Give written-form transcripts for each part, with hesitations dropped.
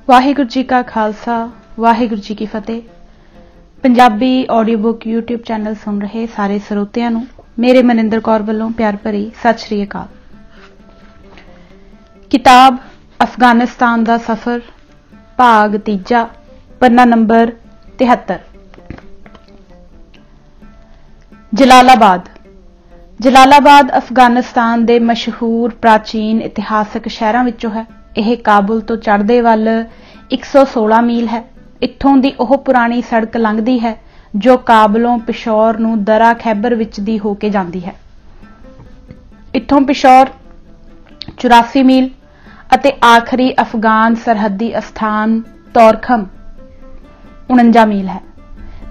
ਵਾਹਿਗੁਰੂ जी का खालसा वाहिगुरू जी की फतेह। Punjabi audio book YouTube channel सुन रहे सारे ਸਰੋਤਿਆਂ ਨੂੰ मेरे ਮਨਿੰਦਰ कौर ਵੱਲੋਂ प्यार भरी सत श्री अकाल। किताब अफगानिस्तान दा सफर भाग तीजा पन्ना नंबर 73। जलालाबाद अफगानिस्तान दे मशहूर प्राचीन इतिहासक शहरां विचों है। यह काबुल तो चढ़दे वल 116 मील है। इत्थों दी ओह पुरानी सड़क लंघदी है जो काबुलों पिशौर नूं दरा खैबर विच दी हो के जांदी है। इत्थों पिशौर 84 मील अते आखिरी अफगान सरहदी स्थान तौरखम 49 मील है।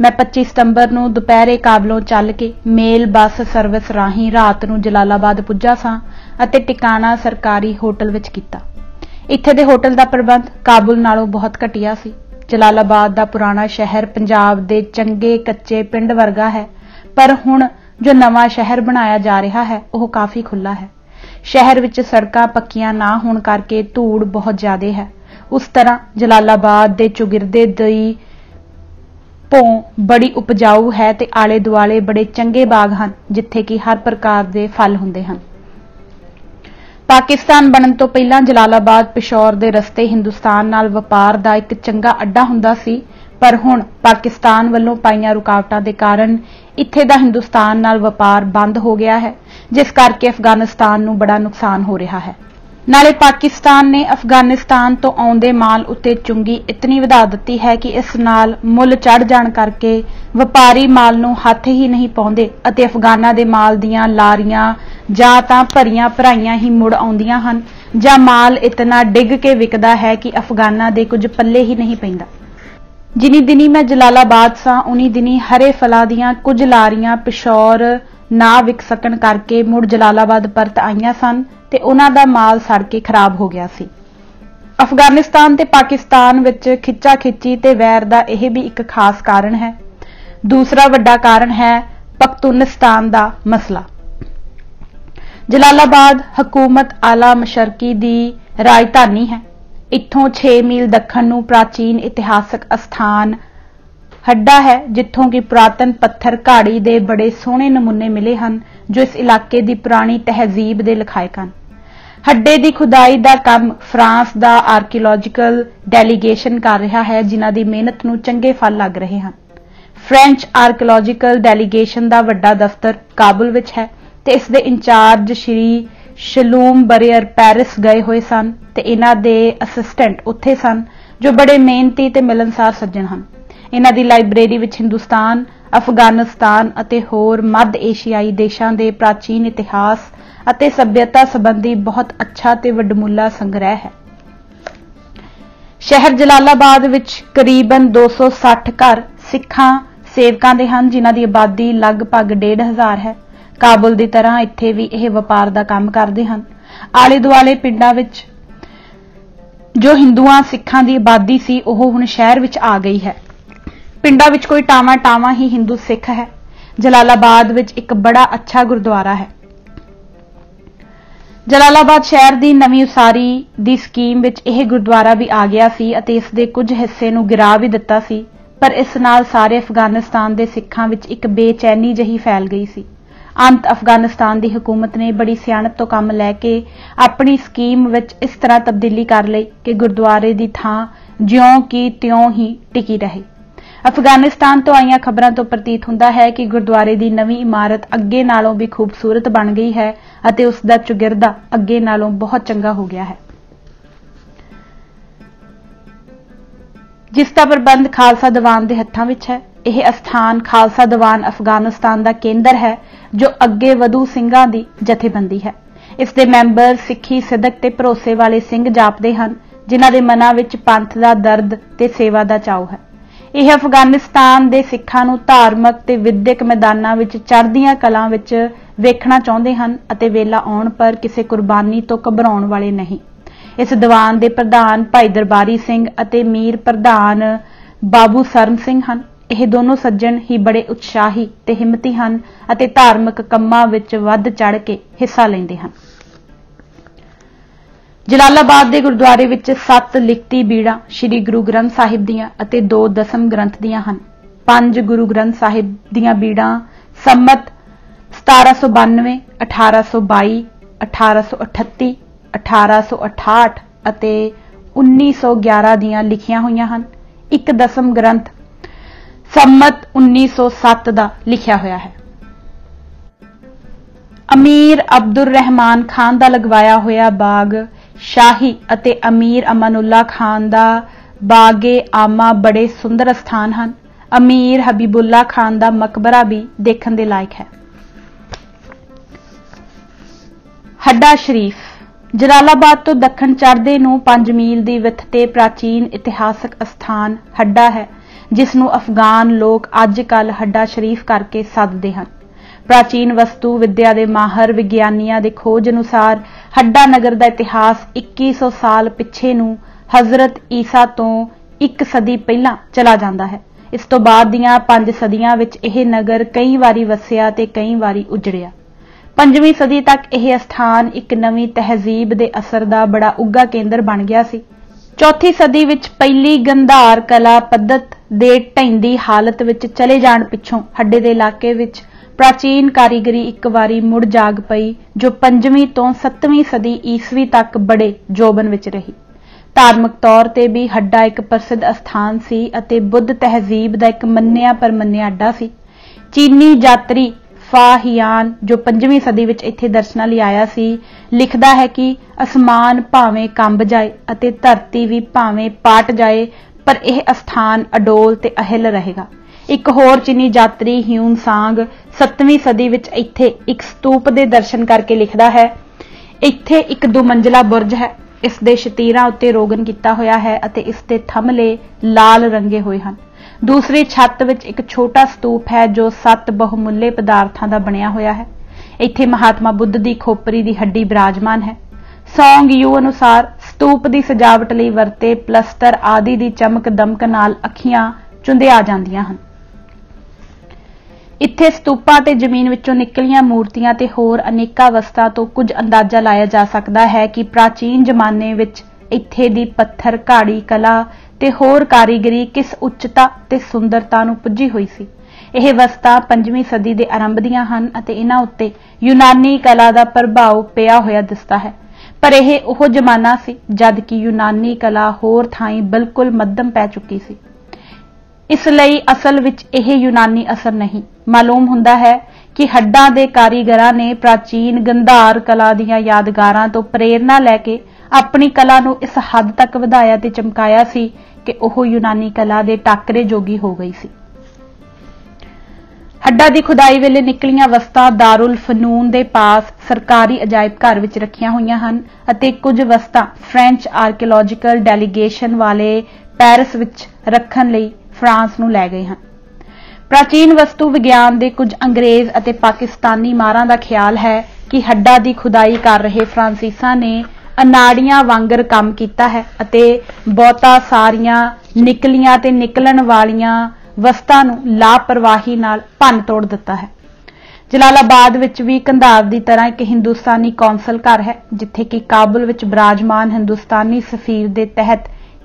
मैं 25 सितंबर नूं दुपहरे काबुलों चल के मेल बस सर्विस राही रात नूं जलालाबाद पुज्जा सां अते टिकाणा सरकारी होटल विच कीता। इत्थे दे होटल दा प्रबंध काबुल नालों बहुत घटिया सी। जलालाबाद दा पुराना शहर पंजाब दे चंगे कच्चे पिंड वर्गा है, पर हुण जो नवां शहर बनाया जा रहा है वह काफी खुला है। शहर विच सड़कां पक्कियां ना होण करके धूड़ बहुत ज्यादा है। उस तरह जलालाबाद दे चौगिरदे दी भों बड़ी उपजाऊ है ते आले दुआले बड़े चंगे बाग हन जिथे कि हर प्रकार दे फल हुंदे हन। पाकिस्तान बनन तो पहलां जलालाबाद पिशौर दे रस्ते हिंदुस्तान नाल वपार दा एक चंगा अड्डा हुंदा सी, पर हुण पाकिस्तान वल्लों पाईआं रुकावटां दे कारण इत्थे दा हिंदुस्तान नाल वपार बंद हो गया है, जिस करके अफगानिस्तान नूं बड़ा नुकसान हो रहा है। नाले पाकिस्तान ने अफगानिस्तान तो आउंदे माल उत्ते चुंगी इतनी वधा दित्ती है कि इस नाल मुल चढ़ जाण करके वपारी माल नूं हत्थ ही नहीं पाउंदे अते अफगानां दे माल दीआं लारीआं जां तां भरीआं भराईआं ही मुड़ आउंदियां हन जां माल इतना डिग के विकदा है कि अफगानां दे कुछ पल्ले ही नहीं पैंदा। जिनी दिनी मैं जलालाबाद सां उनी दिनी हरे फलां दीआं कुछ लारीआं पिशौर ना विक सकण करके मुड़ जलालाबाद परत आईआं सन ते उन्हां दा माल सड़ के खराब हो गया सी। अफगानिस्तान ते पाकिस्तान विच खिच्चा खिच्ची ते वैर दा यह भी एक खास कारण है। दूसरा वड्डा कारण है पख्तूनिस्तान दा मसला। जलालाबाद हुकूमत आला मशरकी दी राजधानी है। इत्थों 6 मील दखण नूं प्राचीन इतिहासक स्थान हड्डा है जिथों की पुरातन पत्थर घाड़ी दे बड़े सोहणे नमूने मिले हन जो इस इलाके दी पुरानी तहजीब दे लखायक हन। हड्डे दी खुदाई दा काम फ्रांस दा आर्कीओलॉजिकल डेलीगेशन कर रहा है जिन्हां दी मेहनत नूं चंगे फल लग रहे हन। फ्रेंच आर्कीओलॉजिकल डेलीगेशन दा वड्डा दफ्तर काबुल विच है ते इस दे इंचार्ज श्री शलूम बरेयर पैरिस गए हुए सन ते इन्हां दे असिस्टेंट उत्थे सन जो बड़े मेहनती ते मिलनसार सज्जन हन। इन्हां दी लाइब्रेरी विच हिंदुस्तान, अफगानिस्तान अते होर मध्य एशियाई देशां दे प्राचीन इतिहास अते सभ्यता संबंधी बहुत अच्छा ते वडमुला संग्रह है। शहर जलालाबाद विच करीबन 260 घर सिखां सेवकां दे हन जिन्हां दी आबादी लगभग 1,500 है। काबुल दी तरह इत्थे भी यह वपार दा काम करदे हन। आले दुआले पिंडां विच जो हिंदुआं सिखां दी आबादी सी ओह हुण शहर विच आ गई है। पिंडां विच कोई टावां ही हिंदू सिख है। जलालाबाद विच एक बड़ा अच्छा गुरुद्वारा है। जलालाबाद शहर दी नवीं उसारी दी स्कीम विच यह गुरुद्वारा भी आ गया सी अते इस दे कुछ हिस्से नूं गिरा भी दित्ता सी, पर इस नाल सारे अफगानिस्तान दे सिखां विच एक बेचैनी जही फैल गई सी। अंत अफगानिस्तान दी हुकूमत ने बड़ी सियाणत तो काम लैके अपनी स्कीम विच इस तरह तब्दीली कर लई कि गुरुद्वारे दी थां ज्यों की त्यों ही टिकी रहे। अफगानिस्तान तो आईआं खबरां तो प्रतीत हुंदा है कि गुरुद्वारे दी नवीं इमारत अगे नालों भी खूबसूरत बन गई है अते उस दा चौगिरदा अगे नालों बहुत चंगा हो गया है, जिसका प्रबंध खालसा दीवान दे हत्थां विच है। यह स्थान खालसा दीवान अफगानिस्तान दा केंद्र है जो अगे वधू ਸਿੰਘਾਂ दी जथेबंदी है। इस दे मैंबर सिੱਖੀ सिदक ते भरोसे वाले ਸਿੰਘ जापदे हन जिन्हां दे मनां विच पंथ दा दर्द ते सेवा दा चाव है। यह अफगानिस्तान दे सिखां नूं धार्मिक ते विद्यक मैदानां विच चढ़दियां कलां विच वेखना चाहुंदे हन अते वेला आउण पर किसी कुर्बानी तो घबराउण वाले नहीं। इस दीवान दे प्रधान भाई दरबारी सिंह अते मीर प्रधान बाबू सरम सिंह हन। यह दोनों सज्जन ही बड़े उत्साही ते हिम्मती हन अते धार्मिक कम्मां विच वध चढ़ के हिस्सा लैंदे हन। ਜਲਾਲਾਬਾਦ ਦੇ ਗੁਰਦੁਆਰੇ ਵਿੱਚ 7 ਲਿਖਤੀ ਬੀੜਾਂ ਸ੍ਰੀ ਗੁਰੂ ਗ੍ਰੰਥ ਸਾਹਿਬ ਦੀਆਂ ਅਤੇ 2 ਦਸਮ ਗ੍ਰੰਥ ਦੀਆਂ ਹਨ। 5 ਗੁਰੂ ਗ੍ਰੰਥ ਸਾਹਿਬ ਦੀਆਂ ਬੀੜਾਂ ਸੰਮਤ 1792, 1822, 1838, 1868 ਅਤੇ 1911 ਦੀਆਂ ਲਿਖੀਆਂ ਹੋਈਆਂ ਹਨ। ਇੱਕ ਦਸਮ ਗ੍ਰੰਥ ਸੰਮਤ 1907 ਦਾ ਲਿਖਿਆ ਹੋਇਆ ਹੈ। ਅਮੀਰ ਅਬਦੁਰ ਰਹਿਮਾਨ ਖਾਨ ਦਾ ਲਗਵਾਇਆ ਹੋਇਆ ਬਾਗ ਸ਼ਾਹੀ ਅਤੇ ਅਮੀਰ ਅਮਾਨੁੱਲਾ ਖਾਨ ਦਾ ਬਾਗੇ ਆਮਾ ਬੜੇ ਸੁੰਦਰ ਸਥਾਨ ਹਨ। ਅਮੀਰ ਹਬੀਬੁੱਲਾ ਖਾਨ ਦਾ ਮਕਬਰਾ ਵੀ ਦੇਖਣ ਦੇ ਲਾਇਕ ਹੈ। ਹੱਡਾ ਸ਼ਰੀਫ ਜਲਾਲਾਬਾਦ ਤੋਂ ਦੱਖਣ ਚੜ੍ਹਦੇ ਨੂੰ 5 ਮੀਲ ਦੀ ਵਿੱਥ ਤੇ ਪ੍ਰਾਚੀਨ ਇਤਿਹਾਸਕ ਅਸਥਾਨ ਹੱਡਾ ਹੈ, ਜਿਸ ਨੂੰ ਅਫਗਾਨ ਲੋਕ ਅੱਜ ਕੱਲ੍ਹ ਹੱਡਾ ਸ਼ਰੀਫ ਕਰਕੇ ਸੱਦਦੇ ਹਨ। ਪ੍ਰਾਚੀਨ ਵਸਤੂ ਵਿਦਿਆ ਦੇ ਮਾਹਰ ਵਿਗਿਆਨੀਆਂ ਦੇ ਖੋਜ ਅਨੁਸਾਰ ਹੱਡਾ ਨਗਰ ਦਾ ਇਤਿਹਾਸ 2100 ਸਾਲ ਪਿੱਛੇ ਨੂੰ ਹਜ਼ਰਤ ਈਸਾ ਤੋਂ 1 ਸਦੀ ਪਹਿਲਾਂ ਚਲਾ ਜਾਂਦਾ ਹੈ। ਇਸ ਤੋਂ ਬਾਅਦ ਦੀਆਂ 5 ਸਦੀਆਂ ਵਿੱਚ ਇਹ ਨਗਰ ਕਈ ਵਾਰੀ ਵਸਿਆ ਤੇ ਕਈ ਵਾਰੀ ਉਜੜਿਆ। 5ਵੀਂ ਸਦੀ ਤੱਕ ਇਹ ਅਸਥਾਨ ਇੱਕ ਨਵੀਂ ਤਹਿਜ਼ੀਬ ਦੇ ਅਸਰ ਦਾ ਬੜਾ ਉੱਘਾ ਕੇਂਦਰ ਬਣ ਗਿਆ ਸੀ। 4ਥੀ ਸਦੀ ਵਿੱਚ ਪਹਿਲੀ ਗੰਧਾਰ ਕਲਾ ਪੱਧਤ ਦੇ ਢਹਿੰਦੀ ਹਾਲਤ ਵਿੱਚ ਚਲੇ ਜਾਣ ਪਿੱਛੋਂ ਹੱਡੇ ਦੇ ਇਲਾਕੇ ਵਿੱਚ ਪ੍ਰਾਚੀਨ ਕਾਰੀਗਰੀ ਇੱਕ ਵਾਰੀ ਮੁੜ ਜਾਗ ਪਈ, ਜੋ 5ਵੀਂ ਤੋਂ 7ਵੀਂ ਸਦੀ ਈਸਵੀ ਤੱਕ ਬੜੇ ਜੋਬਨ ਵਿੱਚ ਰਹੀ। ਧਾਰਮਿਕ ਤੌਰ ਤੇ ਵੀ ਹੱਡਾ ਇੱਕ ਪ੍ਰਸਿੱਧ ਅਸਥਾਨ ਸੀ ਅਤੇ ਬੁੱਧ ਤਹਿਜ਼ੀਬ ਦਾ ਇੱਕ ਮੰਨਿਆ ਪਰਮੰਨਿਆ ਅੱਡਾ ਸੀ। ਚੀਨੀ ਯਾਤਰੀ ਫਾਹੀਆਨ, ਜੋ 5ਵੀਂ ਸਦੀ ਵਿੱਚ ਇੱਥੇ ਦਰਸ਼ਨਾਂ ਲਈ ਆਇਆ ਸੀ, ਲਿਖਦਾ ਹੈ ਕਿ ਅਸਮਾਨ ਭਾਵੇਂ ਕੰਬ ਜਾਏ ਅਤੇ ਧਰਤੀ ਵੀ ਭਾਵੇਂ ਪਾਟ ਜਾਏ, ਪਰ ਇਹ ਅਸਥਾਨ ਅਡੋਲ ਤੇ ਅਹਿਲ ਰਹੇਗਾ। ਇੱਕ ਹੋਰ ਚੀਨੀ ਯਾਤਰੀ ਹਿਊਨ ਸਾਂਗ 7ਵੀਂ ਸਦੀ ਵਿੱਚ ਇੱਥੇ ਇੱਕ ਸਤੂਪ ਦੇ ਦਰਸ਼ਨ ਕਰਕੇ ਲਿਖਦਾ ਹੈ, ਇੱਥੇ ਇੱਕ 2 ਮੰਜ਼ਲਾ ਬੁਰਜ ਹੈ, ਇਸ ਦੇ ਸ਼ਤੀਰਾਂ ਉੱਤੇ ਰੋਗਨ ਕੀਤਾ ਹੋਇਆ ਹੈ ਅਤੇ ਇਸ ਦੇ ਥੰਮਲੇ ਲਾਲ ਰੰਗੇ ਹੋਏ ਹਨ। ਦੂਸਰੀ ਛੱਤ ਵਿੱਚ ਇੱਕ ਛੋਟਾ ਸਤੂਪ ਹੈ ਜੋ 7 ਬਹੁਮੁੱਲੇ ਪਦਾਰਥਾਂ ਦਾ ਬਣਿਆ ਹੋਇਆ ਹੈ। ਇੱਥੇ ਮਹਾਤਮਾ ਬੁੱਧ ਦੀ ਖੋਪਰੀ ਦੀ ਹੱਡੀ ਬਿਰਾਜਮਾਨ ਹੈ। ਸੌਂਗ ਯੂ ਅਨੁਸਾਰ ਸਤੂਪ ਦੀ ਸਜਾਵਟ ਲਈ ਵਰਤੇ ਪਲਸਤਰ ਆਦਿ ਦੀ ਚਮਕ ਦਮਕ ਨਾਲ ਅੱਖੀਆਂ ਚੁੰਧਿਆ ਜਾਂਦੀਆਂ ਹਨ। ਇੱਥੇ ਸਤੂਪਾਂ ਤੇ ਜ਼ਮੀਨ ਵਿੱਚੋਂ ਨਿਕਲੀਆਂ ਮੂਰਤੀਆਂ ਤੇ ਹੋਰ ਅਨੇਕਾਂ ਵਸਤਾਂ ਤੋਂ ਕੁਝ ਅੰਦਾਜ਼ਾ ਲਾਇਆ ਜਾ ਸਕਦਾ ਹੈ ਕਿ ਪ੍ਰਾਚੀਨ ਜ਼ਮਾਨੇ ਵਿੱਚ ਇੱਥੇ ਦੀ ਪੱਥਰ ਘਾੜੀ ਕਲਾ ਤੇ ਹੋਰ ਕਾਰੀਗਰੀ ਕਿਸ ਉੱਚਤਾ ਤੇ ਸੁੰਦਰਤਾ ਨੂੰ ਪੁੱਜੀ ਹੋਈ ਸੀ। ਇਹ ਵਸਤਾਂ 5ਵੀਂ ਸਦੀ ਦੇ ਆਰੰਭ ਦੀਆਂ ਹਨ ਅਤੇ ਇਹਨਾਂ ਉੱਤੇ ਯੂਨਾਨੀ ਕਲਾ ਦਾ ਪ੍ਰਭਾਵ ਪਿਆ ਹੋਇਆ ਦਿਸਦਾ ਹੈ। ਪਰ ਇਹ ਉਹ ਜ਼ਮਾਨਾ ਸੀ ਜਦ ਕਿ ਯੂਨਾਨੀ ਕਲਾ ਹੋਰ ਥਾਈਂ ਬਿਲਕੁਲ ਮੱਧਮ ਪੈ ਚੁੱਕੀ ਸੀ। ਇਸ ਲਈ ਅਸਲ ਵਿੱਚ ਇਹ ਯੂਨਾਨੀ ਅਸਰ ਨਹੀਂ। ਮਾਲੂਮ ਹੁੰਦਾ ਹੈ ਕਿ ਹੱਡਾਂ ਦੇ ਕਾਰੀਗਰਾਂ ਨੇ ਪ੍ਰਾਚੀਨ ਗੰਧਾਰ ਕਲਾ ਦੀਆਂ ਯਾਦਗਾਰਾਂ ਤੋਂ ਪ੍ਰੇਰਨਾ ਲੈ ਕੇ ਆਪਣੀ ਕਲਾ ਨੂੰ ਇਸ ਹੱਦ ਤੱਕ ਵਧਾਇਆ ਤੇ ਚਮਕਾਇਆ ਸੀ ਕਿ ਉਹ ਯੂਨਾਨੀ ਕਲਾ ਦੇ ਟਾਕਰੇ ਜੋਗੀ ਹੋ ਗਈ ਸੀ। ਹੱਡਾ ਦੀ ਖੁਦਾਈ ਵੇਲੇ ਨਿਕਲੀਆਂ ਵਸਤਾਂ ਦਾਰੁਲ ਫਨੂਨ ਦੇ ਪਾਸ ਸਰਕਾਰੀ ਅਜਾਇਬ ਘਰ ਵਿੱਚ ਰੱਖੀਆਂ ਹੋਈਆਂ ਹਨ ਅਤੇ ਕੁਝ ਵਸਤਾਂ ਫ੍ਰੈਂਚ ਆਰਕੀਓਲੋਜੀਕਲ ਡੈਲੀਗੇਸ਼ਨ ਵਾਲੇ ਪੈਰਿਸ ਵਿੱਚ ਰੱਖਣ ਲਈ ਫਰਾਂਸ ਨੂੰ ਲੈ ਗਏ ਹਨ। ਪ੍ਰਾਚੀਨ ਵਸਤੂ ਵਿਗਿਆਨ ਦੇ ਕੁਝ ਅੰਗਰੇਜ਼ ਅਤੇ ਪਾਕਿਸਤਾਨੀ ਮਾਹਰਾਂ ਦਾ ਖਿਆਲ ਹੈ ਕਿ ਹੱਡਾ ਦੀ ਖੁਦਾਈ ਕਰ ਰਹੇ ਫਰਾਂਸੀਸਾਂ ਨੇ ਅਨਾੜੀਆਂ ਵਾਂਗਰ ਕੰਮ ਕੀਤਾ ਹੈ ਅਤੇ ਬਹੁਤਾ ਸਾਰੀਆਂ ਨਿਕਲੀਆਂ ਤੇ ਨਿਕਲਣ ਵਾਲੀਆਂ ਵਸਤਾਂ ਨੂੰ ਲਾਪਰਵਾਹੀ ਨਾਲ ਭੰਨ ਤੋੜ ਦਿੱਤਾ ਹੈ। ਜਲਾਲਾਬਾਦ ਵਿੱਚ ਵੀ ਕੰਧਾਰ ਦੀ ਤਰ੍ਹਾਂ ਇੱਕ ਹਿੰਦੁਸਤਾਨੀ ਕੌਂਸਲ ਘਰ ਹੈ, ਜਿੱਥੇ ਕਿ ਕਾਬੁਲ ਵਿੱਚ ਬਿਰਾਜਮਾਨ ਹਿੰਦੁਸਤਾਨੀ ਸਫੀਰ ਦੇ ਤਹਿਤ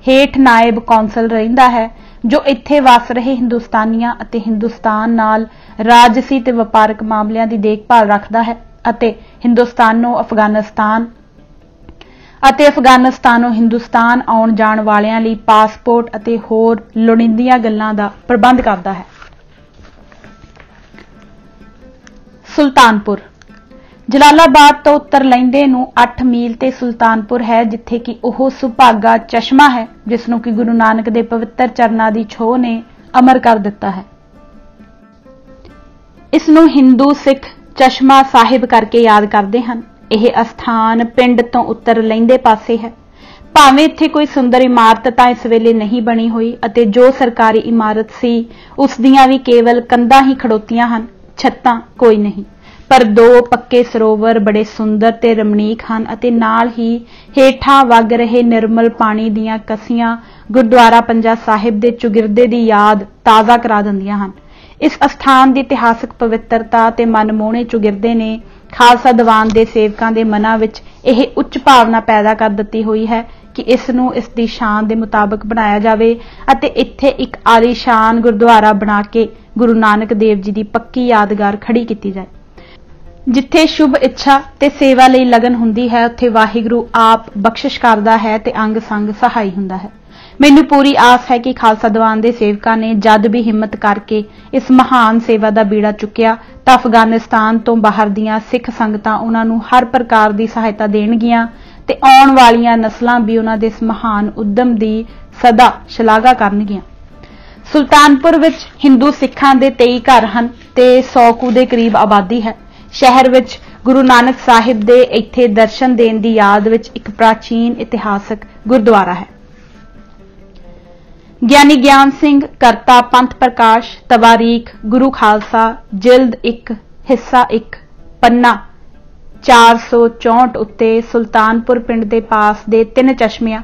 ਹੇਠ ਨਾਇਬ ਕੌਂਸਲ ਰਹਿੰਦਾ ਹੈ, ਜੋ ਇੱਥੇ ਵਸ ਰਹੇ ਹਿੰਦੁਸਤਾਨੀਆਂ ਅਤੇ ਹਿੰਦੁਸਤਾਨ ਨਾਲ ਰਾਜਸੀ ਤੇ ਵਪਾਰਕ ਮਾਮਲਿਆਂ ਦੀ ਦੇਖਭਾਲ ਰੱਖਦਾ ਹੈ ਅਤੇ ਹਿੰਦੁਸਤਾਨੋਂ ਹਿੰਦੁਸਤਾਨ ਆਉਣ ਜਾਣ ਵਾਲਿਆਂ ਲਈ ਪਾਸਪੋਰਟ ਅਤੇ ਹੋਰ ਲੋੜੀਂਦੀਆਂ ਗੱਲਾਂ ਦਾ ਪ੍ਰਬੰਧ ਕਰਦਾ ਹੈ। ਸੁਲਤਾਨਪੁਰ ਜਲਾਲਾਬਾਦ ਤੋਂ ਉੱਤਰ ਲਹਿੰਦੇ ਨੂੰ 8 ਮੀਲ ਤੇ ਸੁਲਤਾਨਪੁਰ ਹੈ, ਜਿੱਥੇ ਕਿ ਉਹ ਸੁਭਾਗਾ ਚਸ਼ਮਾ ਹੈ, ਜਿਸ ਨੂੰ ਕਿ ਗੁਰੂ ਨਾਨਕ ਦੇ ਪਵਿੱਤਰ ਚਰਨਾਂ ਦੀ ਛੋਹ ਨੇ ਅਮਰ ਕਰ ਦਿੱਤਾ ਹੈ। ਇਸ ਨੂੰ ਹਿੰਦੂ ਸਿੱਖ ਚਸ਼ਮਾ ਸਾਹਿਬ ਕਰਕੇ ਯਾਦ ਕਰਦੇ ਹਨ। ਇਹ ਅਸਥਾਨ ਪਿੰਡ ਤੋਂ ਉੱਤਰ ਲਹਿੰਦੇ ਪਾਸੇ ਹੈ। ਭਾਵੇਂ ਇੱਥੇ ਕੋਈ ਸੁੰਦਰ ਇਮਾਰਤ ਤਾਂ ਇਸ ਵੇਲੇ ਨਹੀਂ ਬਣੀ ਹੋਈ ਅਤੇ ਜੋ ਸਰਕਾਰੀ ਇਮਾਰਤ ਸੀ ਉਸ ਦੀਆਂ ਵੀ ਕੇਵਲ ਕੰਧਾਂ ਹੀ ਖੜੋਤੀਆਂ ਹਨ, ਛੱਤਾਂ ਕੋਈ ਨਹੀਂ। ਪਰ 2 ਪੱਕੇ ਸਰੋਵਰ ਬੜੇ ਸੁੰਦਰ ਤੇ ਰਮਣੀਕ ਹਨ ਅਤੇ ਨਾਲ ਹੀ ਹੇਠਾਂ ਵਗ ਰਹੇ ਨਿਰਮਲ ਪਾਣੀ ਦੀਆਂ ਕਸੀਆਂ ਗੁਰਦੁਆਰਾ ਪੰਜਾ ਸਾਹਿਬ ਦੇ ਚੁਗਿਰਦੇ ਦੀ ਯਾਦ ਤਾਜ਼ਾ ਕਰਾ ਦਿੰਦੀਆਂ ਹਨ। ਇਸ ਅਸਥਾਨ ਦੀ ਇਤਿਹਾਸਕ ਪਵਿੱਤਰਤਾ ਤੇ ਮਨਮੋਹਣੇ ਚੁਗਿਰਦੇ ਨੇ ਖਾਲਸਾ ਦੀਵਾਨ ਦੇ ਸੇਵਕਾਂ ਦੇ ਮਨਾਂ ਵਿੱਚ ਇਹ ਉੱਚ ਭਾਵਨਾ ਪੈਦਾ ਕਰ ਦਿੱਤੀ ਹੋਈ ਹੈ ਕਿ ਇਸ ਨੂੰ ਇਸ ਦੀ ਸ਼ਾਨ ਦੇ ਮੁਤਾਬਕ ਬਣਾਇਆ ਜਾਵੇ ਅਤੇ ਇੱਥੇ ਇੱਕ ਆਲੀਸ਼ਾਨ ਗੁਰਦੁਆਰਾ ਬਣਾ ਕੇ ਗੁਰੂ ਨਾਨਕ ਦੇਵ ਜੀ ਦੀ ਪੱਕੀ ਯਾਦਗਾਰ ਖੜੀ ਕੀਤੀ ਜਾਏ। ਜਿੱਥੇ ਸ਼ੁਭ ਇੱਛਾ ਤੇ ਸੇਵਾ ਲਈ ਲਗਨ ਹੁੰਦੀ ਹੈ ਉੱਥੇ ਵਾਹਿਗੁਰੂ ਆਪ ਬਖਸ਼ਿਸ਼ ਕਰਦਾ ਹੈ ਤੇ ਅੰਗ ਸੰਗ ਸਹਾਈ ਹੁੰਦਾ ਹੈ। ਮੈਨੂੰ ਪੂਰੀ ਆਸ ਹੈ ਕਿ ਖਾਲਸਾ ਦੀਵਾਨ ਦੇ ਸੇਵਕਾਂ ਨੇ ਜਦ ਵੀ ਹਿੰਮਤ ਕਰਕੇ ਇਸ ਮਹਾਨ ਸੇਵਾ ਦਾ ਬੀੜਾ ਚੁੱਕਿਆ ਤਾਂ ਅਫਗਾਨਿਸਤਾਨ ਤੋਂ ਬਾਹਰ ਦੀਆਂ ਸਿੱਖ ਸੰਗਤਾਂ ਉਹਨਾਂ ਨੂੰ ਹਰ ਪ੍ਰਕਾਰ ਦੀ ਸਹਾਇਤਾ ਦੇਣਗੀਆਂ ਤੇ ਆਉਣ ਵਾਲੀਆਂ ਨਸਲਾਂ ਵੀ ਉਹਨਾਂ ਦੇ ਇਸ ਮਹਾਨ ਉਦਮ ਦੀ ਸਦਾ ਸ਼ਲਾਘਾ ਕਰਨਗੀਆਂ। ਸੁਲਤਾਨਪੁਰ ਵਿੱਚ ਹਿੰਦੂ ਸਿੱਖਾਂ ਦੇ 23 ਘਰ ਹਨ ਤੇ 100 ਕੁ ਦੇ ਕਰੀਬ ਆਬਾਦੀ ਹੈ। ਸ਼ਹਿਰ ਵਿੱਚ ਗੁਰੂ ਨਾਨਕ ਸਾਹਿਬ ਦੇ ਇੱਥੇ ਦਰਸ਼ਨ ਦੇਣ ਦੀ ਯਾਦ ਵਿੱਚ ਇੱਕ ਪ੍ਰਾਚੀਨ ਇਤਿਹਾਸਕ ਗੁਰਦੁਆਰਾ ਹੈ। ਗਿਆਨੀ ਗਿਆਨ ਸਿੰਘ ਕਰਤਾ ਪੰਥ ਪ੍ਰਕਾਸ਼ ਤਵਾਰੀਖ ਗੁਰੂ ਖਾਲਸਾ ਜਿਲਦ 1 ਹਿੱਸਾ 1 ਪੰਨਾ 464 ਉੱਤੇ ਸੁਲਤਾਨਪੁਰ ਪਿੰਡ ਦੇ ਪਾਸ ਦੇ 3 ਚਸ਼ਮਿਆਂ,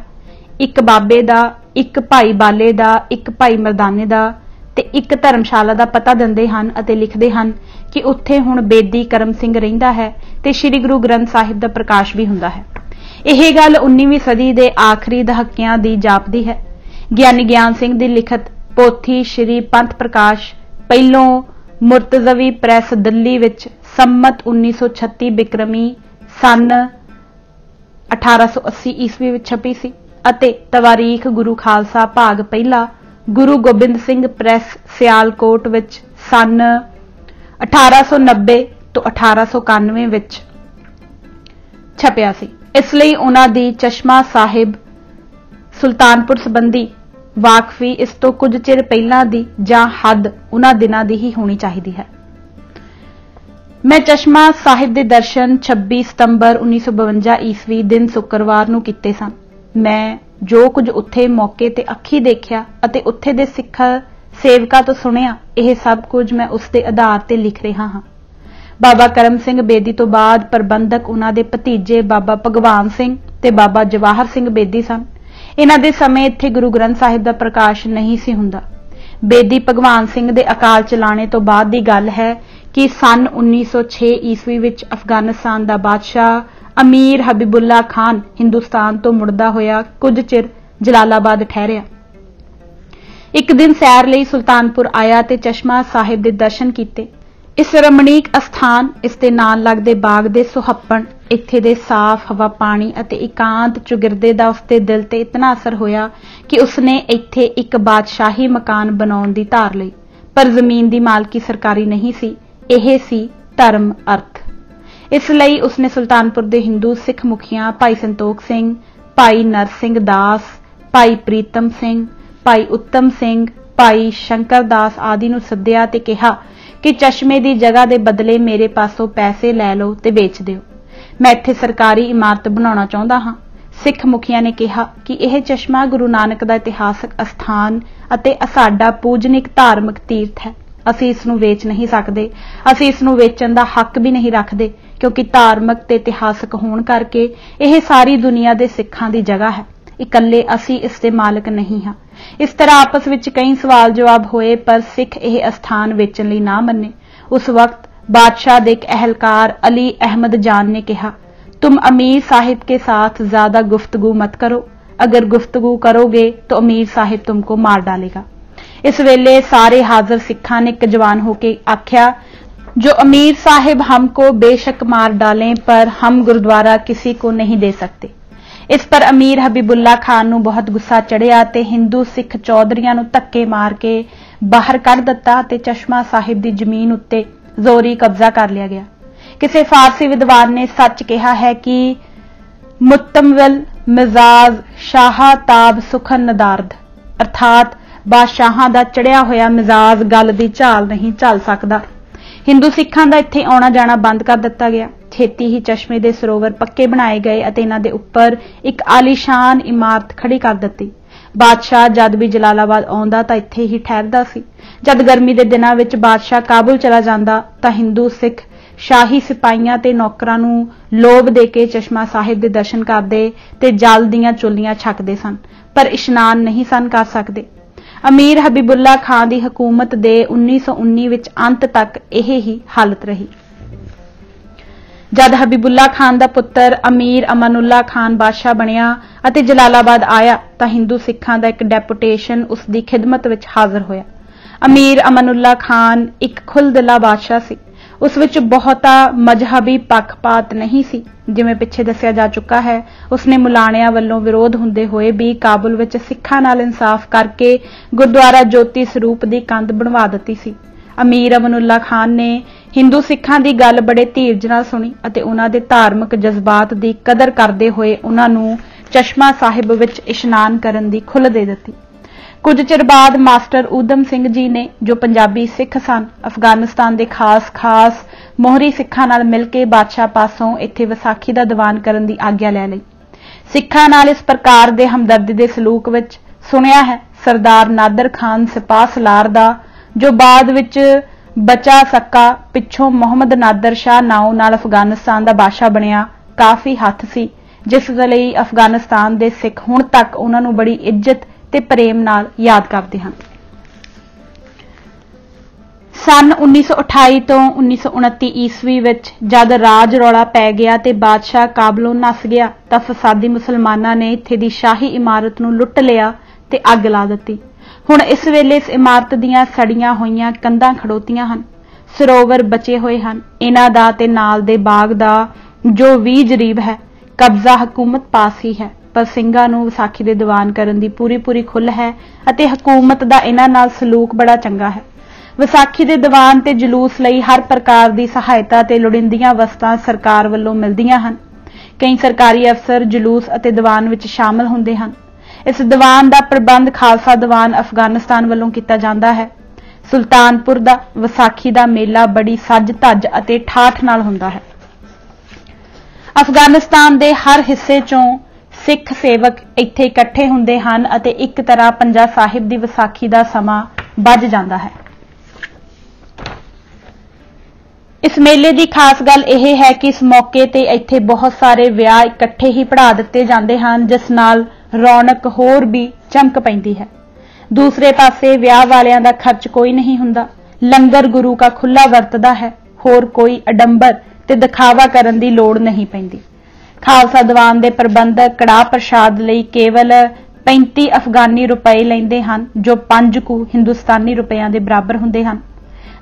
ਇੱਕ ਬਾਬੇ ਦਾ, ਇੱਕ ਭਾਈ ਬਾਲੇ ਦਾ, ਇੱਕ ਭਾਈ ਮਰਦਾਨੇ ਦਾ ਤੇ ਇੱਕ ਧਰਮਸ਼ਾਲਾ ਦਾ ਪਤਾ ਦਿੰਦੇ ਹਨ ਅਤੇ ਲਿਖਦੇ ਹਨ ਕਿ ਉੱਥੇ ਹੁਣ ਬੇਦੀ ਕਰਮ ਸਿੰਘ ਰਹਿੰਦਾ ਹੈ ਤੇ ਸ੍ਰੀ ਗੁਰੂ ਗ੍ਰੰਥ ਸਾਹਿਬ ਦਾ ਪ੍ਰਕਾਸ਼ ਵੀ ਹੁੰਦਾ ਹੈ। ਇਹ ਗੱਲ 19ਵੀਂ ਸਦੀ ਦੇ ਆਖਰੀ ਦਹਾਕਿਆਂ ਦੀ ਜਾਪਦੀ ਹੈ। ਗਿਆਨੀ ਗਿਆਨ ਸਿੰਘ ਦੀ ਲਿਖਤ ਪੋਥੀ ਸ੍ਰੀ ਪੰਥ ਪ੍ਰਕਾਸ਼ ਪਹਿਲੋਂ ਮੁਰਤਜ਼ਵੀ ਪ੍ਰੈਸ ਦਿੱਲੀ ਵਿੱਚ ਸੰਮਤ 1936 ਬਿਕਰਮੀ ਸਨ 1880 ਈਸਵੀ ਵਿੱਚ ਛਪੀ ਸੀ ਅਤੇ ਤਵਾਰੀਖ ਗੁਰੂ ਖਾਲਸਾ ਭਾਗ ਪਹਿਲਾ ਗੁਰੂ ਗੋਬਿੰਦ ਸਿੰਘ ਪ੍ਰੈਸ ਸਿਆਲਕੋਟ ਵਿੱਚ ਸਨ 1890 ਤੋਂ 1891 ਵਿੱਚ ਛਪਿਆ ਸੀ। ਇਸ ਲਈ ਉਹਨਾਂ ਦੀ ਚਸ਼ਮਾ ਸਾਹਿਬ ਸੁਲਤਾਨਪੁਰ ਸੰਬੰਧੀ ਵਾਕਫੀ ਇਸ ਤੋਂ ਕੁਝ ਚਿਰ ਪਹਿਲਾਂ ਦੀ ਜਾਂ ਹੱਦ ਉਹਨਾਂ ਦਿਨਾਂ ਦੀ ਹੀ ਹੋਣੀ ਚਾਹੀਦੀ ਹੈ। ਮੈਂ ਚਸ਼ਮਾ ਸਾਹਿਬ ਦੇ ਦਰਸ਼ਨ 26 ਸਤੰਬਰ 1952 ਈਸਵੀ ਦਿਨ ਸ਼ੁੱਕਰਵਾਰ ਨੂੰ ਕੀਤੇ ਸਨ। ਮੈਂ ਜੋ ਕੁਝ ਉੱਥੇ ਮੌਕੇ ਤੇ ਅੱਖੀ ਦੇਖਿਆ ਅਤੇ ਉੱਥੇ ਦੇ ਸਿੱਖ ਸੇਵਕਾਂ ਤੋਂ ਸੁਣਿਆ, ਇਹ ਸਭ ਕੁਝ ਮੈਂ ਉਸ ਦੇ ਆਧਾਰ ਤੇ ਲਿਖ ਰਿਹਾ ਹਾਂ। ਬਾਬਾ ਕਰਮ ਸਿੰਘ ਬੇਦੀ ਤੋਂ ਬਾਅਦ ਪ੍ਰਬੰਧਕ ਉਹਨਾਂ ਦੇ ਭਤੀਜੇ ਬਾਬਾ ਭਗਵਾਨ ਸਿੰਘ ਤੇ ਬਾਬਾ ਜਵਾਹਰ ਸਿੰਘ ਬੇਦੀ ਸਨ। ਇਹਨਾਂ ਦੇ ਸਮੇਂ ਇੱਥੇ ਗੁਰੂ ਗ੍ਰੰਥ ਸਾਹਿਬ ਦਾ ਪ੍ਰਕਾਸ਼ ਨਹੀਂ ਸੀ ਹੁੰਦਾ। ਬੇਦੀ ਭਗਵਾਨ ਸਿੰਘ ਦੇ ਅਕਾਲ ਚਲਾਣੇ ਤੋਂ ਬਾਅਦ ਦੀ ਗੱਲ ਹੈ ਕਿ ਸਨ 1906 ਈਸਵੀ ਵਿੱਚ ਅਫਗਾਨਿਸਤਾਨ ਦਾ ਬਾਦਸ਼ਾਹ ਅਮੀਰ ਹਬੀਬੁੱਲਾ ਖਾਨ ਹਿੰਦੁਸਤਾਨ ਤੋਂ ਮੁੜਦਾ ਹੋਇਆ ਕੁਝ ਚਿਰ ਜਲਾਲਾਬਾਦ ਠਹਿਰਿਆ। ਇੱਕ ਦਿਨ ਸੈਰ ਲਈ ਸੁਲਤਾਨਪੁਰ ਆਇਆ ਤੇ ਚਸ਼ਮਾ ਸਾਹਿਬ ਦੇ ਦਰਸ਼ਨ ਕੀਤੇ। ਇਸ ਰਮਣੀਕ ਅਸਥਾਨ, ਇਸ ਦੇ ਨਾਲ ਲੱਗਦੇ ਬਾਗ ਦੇ ਸੁਹੱਪਣ, ਇੱਥੇ ਦੇ ਸਾਫ਼ ਹਵਾ ਪਾਣੀ ਅਤੇ ਇਕਾਂਤ ਚੁਗਿਰਦੇ ਦਾ ਉਸਦੇ ਦਿਲ ਤੇ ਇਤਨਾ ਅਸਰ ਹੋਇਆ ਕਿ ਉਸਨੇ ਇੱਥੇ ਇੱਕ ਬਾਦਸ਼ਾਹੀ ਮਕਾਨ ਬਣਾਉਣ ਦੀ ਧਾਰ ਲਈ। ਪਰ ਜ਼ਮੀਨ ਦੀ ਮਾਲਕੀ ਸਰਕਾਰੀ ਨਹੀਂ ਸੀ, ਇਹ ਸੀ ਧਰਮ ਅਰਥ। ਇਸ ਲਈ ਉਸਨੇ ਸੁਲਤਾਨਪੁਰ ਦੇ ਹਿੰਦੂ ਸਿੱਖ ਮੁਖੀਆਂ ਭਾਈ ਸੰਤੋਖ ਸਿੰਘ, ਭਾਈ ਨਰਸਿੰਘ ਦਾਸ, ਭਾਈ ਪ੍ਰੀਤਮ ਸਿੰਘ, ਭਾਈ ਉੱਤਮ ਸਿੰਘ, ਭਾਈ ਸ਼ੰਕਰ ਦਾਸ ਆਦਿ ਨੂੰ ਸੱਦਿਆ ਤੇ ਕਿਹਾ ਕਿ ਚਸ਼ਮੇ ਦੀ ਜਗ੍ਹਾ ਦੇ ਬਦਲੇ ਮੇਰੇ ਪਾਸੋਂ ਪੈਸੇ ਲੈ ਲਓ ਤੇ ਵੇਚ ਦਿਓ। ਮੈਂ ਇੱਥੇ ਸਰਕਾਰੀ ਇਮਾਰਤ ਬਣਾਉਣਾ ਚਾਹੁੰਦਾ ਹਾਂ। ਸਿੱਖ ਮੁਖੀਆਂ ਨੇ ਕਿਹਾ ਕਿ ਇਹ ਚਸ਼ਮਾ ਗੁਰੂ ਨਾਨਕ ਦਾ ਇਤਿਹਾਸਕ ਅਸਥਾਨ ਅਤੇ ਸਾਡਾ ਪੂਜਨਿਕ ਧਾਰਮਿਕ ਤੀਰਥ ਹੈ। ਅਸੀਂ ਇਸ ਨੂੰ ਵੇਚ ਨਹੀਂ ਸਕਦੇ। ਅਸੀਂ ਇਸ ਨੂੰ ਵੇਚਣ ਦਾ ਹੱਕ ਵੀ ਨਹੀਂ ਰੱਖਦੇ ਕਿਉਂਕਿ ਧਾਰਮਿਕ ਤੇ ਇਤਿਹਾਸਕ ਹੋਣ ਕਰਕੇ ਇਹ ਸਾਰੀ ਦੁਨੀਆ ਦੇ ਸਿੱਖਾਂ ਦੀ ਜਗ੍ਹਾ ਹੈ। ਇਕੱਲੇ ਅਸੀਂ ਇਸ ਦੇ ਮਾਲਕ ਨਹੀਂ ਹਾਂ। ਇਸ ਤਰ੍ਹਾਂ ਆਪਸ ਵਿੱਚ ਕਈ ਸਵਾਲ ਜਵਾਬ ਹੋਏ ਪਰ ਸਿੱਖ ਇਹ ਅਸਥਾਨ ਵੇਚਣ ਲਈ ਨਾ ਮੰਨੇ। ਉਸ ਵਕਤ बादशाह ਦੇ ਇੱਕ ਅਹਿਲਕਾਰ अली अहमद जान ने कहा, तुम अमीर साहिब के साथ ज्यादा गुफ्तगू मत करो, अगर गुफ्तगू करोगे तो अमीर साहिब तुमको मार डालेगा। इस वेले सारे हाजिर सिखा ने एक जवान होके आख्या, जो अमीर साहिब हमको बेशक मार डालें पर हम गुरुद्वारा किसी को नहीं दे सकते। इस पर अमीर हबीबुल्ला खान नूं बहुत गुस्सा चढ़िया ते हिंदू सिख चौधरियां नूं धक्के मार के बाहर कढ़ दिता ते चश्मा साहिब दी जमीन उत्ते जोरी कब्जा कर लिया गया। किसी फारसी विद्वान ने सच कहा है कि मुत्तमविल मिजाज शाह ताब सुखन नदारद, अर्थात बादशाहां दा चढ़िया होया मिजाज गल दी झाल नहीं झल सकदा। हिंदू सिखां दा इत्थे आउणा जाना बंद कर दिता गया। छेती ही चश्मे दे सरोवर पक्के बनाए गए ਅਤੇ ਇਹਨਾਂ ਦੇ ਉੱਪਰ ਇੱਕ ਆਲੀਸ਼ਾਨ ਇਮਾਰਤ ਖੜੀ ਕਰ ਦਿੱਤੀ। ਬਾਦਸ਼ਾਹ ਜਦ ਵੀ ਜਲਾਲਾਬਾਦ ਆਉਂਦਾ ਤਾਂ ਇੱਥੇ ਹੀ ਠਹਿਰਦਾ ਸੀ। ਜਦ ਗਰਮੀ ਦੇ ਦਿਨਾਂ ਵਿੱਚ ਬਾਦਸ਼ਾਹ ਕਾਬੁਲ ਚਲਾ ਜਾਂਦਾ ਤਾਂ ਹਿੰਦੂ ਸਿੱਖ ਸ਼ਾਹੀ ਸਿਪਾਹੀਆਂ ਤੇ ਨੌਕਰਾਂ ਨੂੰ ਲੋਭ ਦੇ ਕੇ ਚਸ਼ਮਾ ਸਾਹਿਬ ਦੇ ਦਰਸ਼ਨ ਕਰਦੇ ਤੇ ਜਲ ਦੀਆਂ ਚੁੱਲੀਆਂ ਛਕਦੇ ਸਨ ਪਰ ਇਸ਼ਨਾਨ ਨਹੀਂ ਸਨ ਕਰ ਸਕਦੇ। ਅਮੀਰ ਹਬੀਬੁੱਲਾ ਖਾਨ ਦੀ ਹਕੂਮਤ ਦੇ 1919 ਵਿੱਚ ਅੰਤ ਤੱਕ ਇਹ ਹੀ ਹਾਲਤ ਰਹੀ। जद हबीबुल्ला खान दा पुत्र अमीर अमानुल्ला खान बादशाह बनिया ਅਤੇ जलालाबाद आया तो हिंदू सिखां दा एक डेपुटेशन उसकी खिदमत विच हाजिर होया। अमीर अमानुल्ला खान एक खुलदिला बादशाह सी। उस विच बहुता मजहबी पक्षपात नहीं सी। जिवें पिछे दस्सिया जा चुका है, उसने मुलाणियां वल्लों विरोध हुंदे होए भी काबुल विच सिखां नाल इंसाफ करके गुरुद्वारा ज्योति सरूप दी कंध बनवा दित्ती सी। अमीर अमानुल्ला खान ने हिंदू सिखां दी गल बड़े धीरज नाल सुनी ਅਤੇ उन्हां दे धार्मिक जज्बात दी कदर करदे होए उन्हां नूं चश्मा साहिब विच इशनान करन दी खुल्ह दे दित्ती। कुछ चिर बाद मास्टर ऊधम सिंह जी ने, जो पंजाबी सिख सन, अफगानिस्तान के खास मोहरी सिखां नाल मिल के बादशाह पासों इत्थे विसाखी का दीवान करन दी आग्या लै लई। सिखां नाल इस प्रकार के हमदर्दी के सलूक विच सुनिया है सरदार नादर खान सिपाह सलार दा, जो बाद विच बचा सक्का पिछों मुहम्मद नादर शाह नाउ नाल अफगानिस्तान का बादशाह बनिया, काफ़ी हथ सी, जिस लई अफगानिस्तान के सिख हुण तक उन्हां नूं बड़ी इज्जत ते प्रेम नाल याद करते हैं। सन 1928 तो 1929 ईस्वी विच जद राज रौला पै गया ते बादशाह काबलों नस गया तां फसादी मुसलमानां ने इत्थे दी शाही इमारत नूं लुट लिया ते अग ला दित्ती। हुण इस वेले इस इमारत दीयां सड़ियां होईयां कंधां खड़ोतीआं हन, सरोवर बचे हुए हन। इन्हां दा ते नाल दे बाग दा जो 20 जरीब है कब्जा हुकूमत पास ही है, पर ਸਿੰਘਾਂ ਨੂੰ ਵਿਸਾਖੀ ਦੇ ਦੀਵਾਨ ਕਰਨ ਦੀ ਪੂਰੀ ਖੁੱਲ੍ਹ ਹੈ ਅਤੇ ਹਕੂਮਤ ਦਾ ਇਹਨਾਂ ਨਾਲ ਸਲੂਕ ਬੜਾ ਚੰਗਾ ਹੈ। ਵਿਸਾਖੀ ਦੇ ਦੀਵਾਨ ਤੇ ਜਲੂਸ ਲਈ ਹਰ ਪ੍ਰਕਾਰ ਦੀ ਸਹਾਇਤਾ ਤੇ ਲੋੜੀਂਦੀਆਂ ਵਸਤਾਂ ਸਰਕਾਰ ਵੱਲੋਂ ਮਿਲਦੀਆਂ ਹਨ। ਕਈ ਸਰਕਾਰੀ ਅਫਸਰ ਜਲੂਸ ਅਤੇ ਦੀਵਾਨ ਵਿੱਚ ਸ਼ਾਮਲ ਹੁੰਦੇ ਹਨ। ਇਸ ਦੀਵਾਨ ਦਾ ਪ੍ਰਬੰਧ ਖਾਲਸਾ ਦੀਵਾਨ ਅਫਗਾਨਿਸਤਾਨ ਵੱਲੋਂ ਕੀਤਾ ਜਾਂਦਾ ਹੈ। ਸੁਲਤਾਨਪੁਰ ਦਾ ਵਿਸਾਖੀ ਦਾ ਮੇਲਾ ਬੜੀ ਸੱਜ ਧੱਜ ਅਤੇ ਠਾਠ ਨਾਲ ਹੁੰਦਾ ਹੈ। ਅਫਗਾਨਿਸਤਾਨ ਦੇ ਹਰ ਹਿੱਸੇ ਚੋਂ सिख सेवक इत्थे इकट्ठे हुंदे हन अते एक तरह पंजा साहिब दी विसाखी दा समा बज जांदा है। इस मेले दी खास गल यह है कि इस मौके ते इत्थे बहुत सारे विआह इकट्ठे ही पढ़ा दिते जांदे हन, जिस नाल रौनक होर भी चमक पैंदी है। दूसरे पासे विआह वालियां दा खर्च कोई नहीं हुंदा, लंगर गुरु का खुला वरतदा है, होर कोई अडंबर ते दिखावा करन दी लोड़ नहीं पैंदी। खालसा दीवान के प्रबंधक कड़ाह प्रसाद लई केवल 35 अफगानी रुपए लैंदे हन, जो 5 कुछ हिंदुस्तानी रुपया के बराबर हुंदे हन।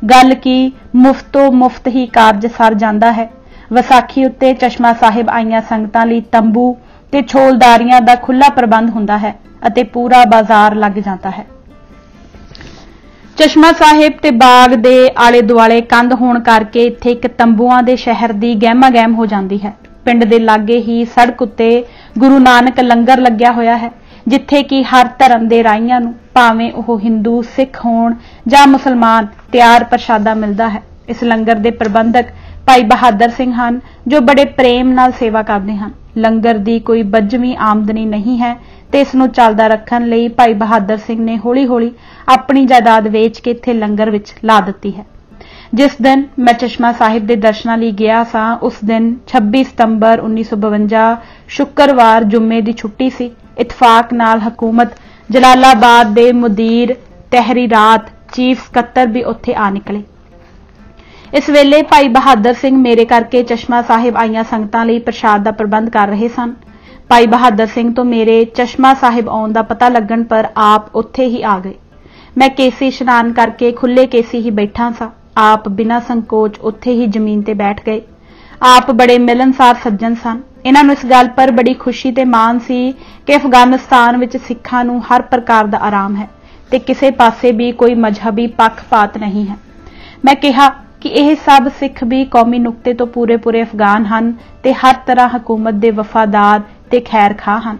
गल की मुफ्तो मुफ्त ही कारज सर जांदा है। विसाखी उत्ते चश्मा साहिब आईयां संगतां लई तंबू ते छोलदारियां दा खुला प्रबंध हुंदा है अते पूरा बाजार लग जाता है। चश्मा साहिब ते बाग दे आले दुआले कंध होण करके इत्थे एक तंबूआं दे शहर दी गहमा गहम हो जाती है। पिंड दे लागे ही सड़क उत्ते गुरु नानक लंगर लग्या होया है, जिथे कि हर धर्म दे राहियां नूं भावें ओह हिंदू सिख होण जां मुसलमान तैयार प्रशादा मिलदा है। इस लंगर दे प्रबंधक भाई बहादुर सिंह हन, जो बड़े प्रेम नाल सेवा करदे हन। लंगर दी कोई बजवीं आमदनी नहीं है ते इस नूं चलदा रखण लई भाई बहादुर सिंह ने हौली हौली अपनी जायदाद वेच के इत्थे लंगर विच ला दित्ती है। जिस दिन मैं चश्मा साहिब के दर्शनां लई गया सां, उस दिन 26 सितंबर 1952 शुक्रवार जुम्मे की छुट्टी सी। इतफाक नाल हुकूमत जलालाबाद के मुदीर तहरीरात चीफ सकत्तर भी उत्थे आ निकले। इस वेले भाई बहादुर सिंह मेरे करके चश्मा साहिब आईयां संगतां लई प्रसाद का प्रबंध कर रहे सन। भाई बहादुर सिंह तो मेरे चश्मा साहिब आउण दा पता लगण पर आप उत्थे ही आ गए। मैं केसी इशनान करके खुले केसी ही बैठा सा। आप बिना संकोच उत्थे ही जमीन ते बैठ गए। आप बड़े मिलनसार सज्जन सन। इन्हां नूं इस गल पर बड़ी खुशी ते मान सी कि अफगानिस्तान विच सिखां नूं हर प्रकार दा आराम है ते किसे पासे भी कोई मजहबी पक्षपात नहीं है। मैं कहा कि यह सब सिख भी कौमी नुकते तो पूरे अफगान हन ते हर तरह हुकूमत दे वफादार ते खैर खा हन।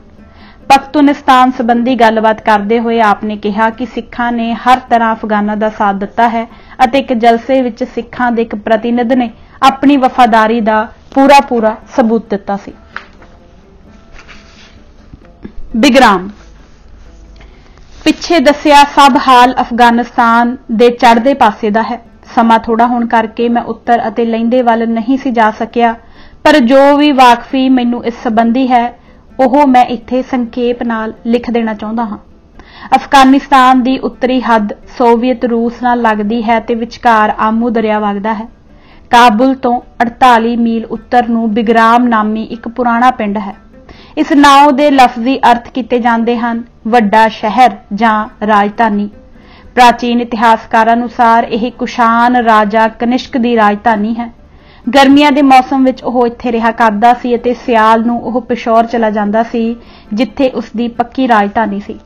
पख्तूनिस्तान संबंधी गलबात करते हुए आपने कहा कि सिखां ने हर तरह अफगानां दा साथ दिता है अते एक जलसे विच सिखां दे एक प्रतिनिध ने अपनी वफादारी का पूरा सबूत दिता सी। बिगराम पिछे दसिया सब हाल अफगानिस्तान दे चढ़दे पासे दा है। समा थोड़ा होण करके मैं उत्तर अते लहिंदे वल नहीं सी जा सकिया, पर जो भी वाकफी मैनू इस संबंधी है ओह मैं इत्थे संखेप नाल लिख देना चाहुंदा हां। अफगानिस्तान की उत्तरी हद सोवियत रूस नाल लगदी है ते विचकार आमू दरिया वगदा है। ਕਾਬੁਲ ਤੋਂ 48 ਮੀਲ ਉੱਤਰ ਨੂੰ ਬਿਗਰਾਮ ਨਾਮੀ ਇੱਕ ਪੁਰਾਣਾ ਪਿੰਡ ਹੈ। ਇਸ ਨਾਉ ਦੇ ਲਫ਼ਜ਼ੀ ਅਰਥ ਕੀਤੇ ਜਾਂਦੇ ਹਨ ਵੱਡਾ ਸ਼ਹਿਰ ਜਾਂ ਰਾਜਧਾਨੀ। ਪ੍ਰਾਚੀਨ ਇਤਿਹਾਸਕਾਰਾਂ ਅਨੁਸਾਰ ਇਹ ਕੁਸ਼ਾਨ ਰਾਜਾ ਕਨਿਸ਼ਕ ਦੀ ਰਾਜਧਾਨੀ ਹੈ। ਗਰਮੀਆਂ ਦੇ ਮੌਸਮ ਵਿੱਚ ਉਹ ਇੱਥੇ ਰਿਹਾ ਕਰਦਾ ਸੀ ਅਤੇ ਸਿਆਲ ਨੂੰ ਉਹ ਪਿਸ਼ੌਰ ਚਲਾ ਜਾਂਦਾ ਸੀ ਜਿੱਥੇ ਉਸ ਦੀ ਪੱਕੀ ਰਾਜਧਾਨੀ ਸੀ।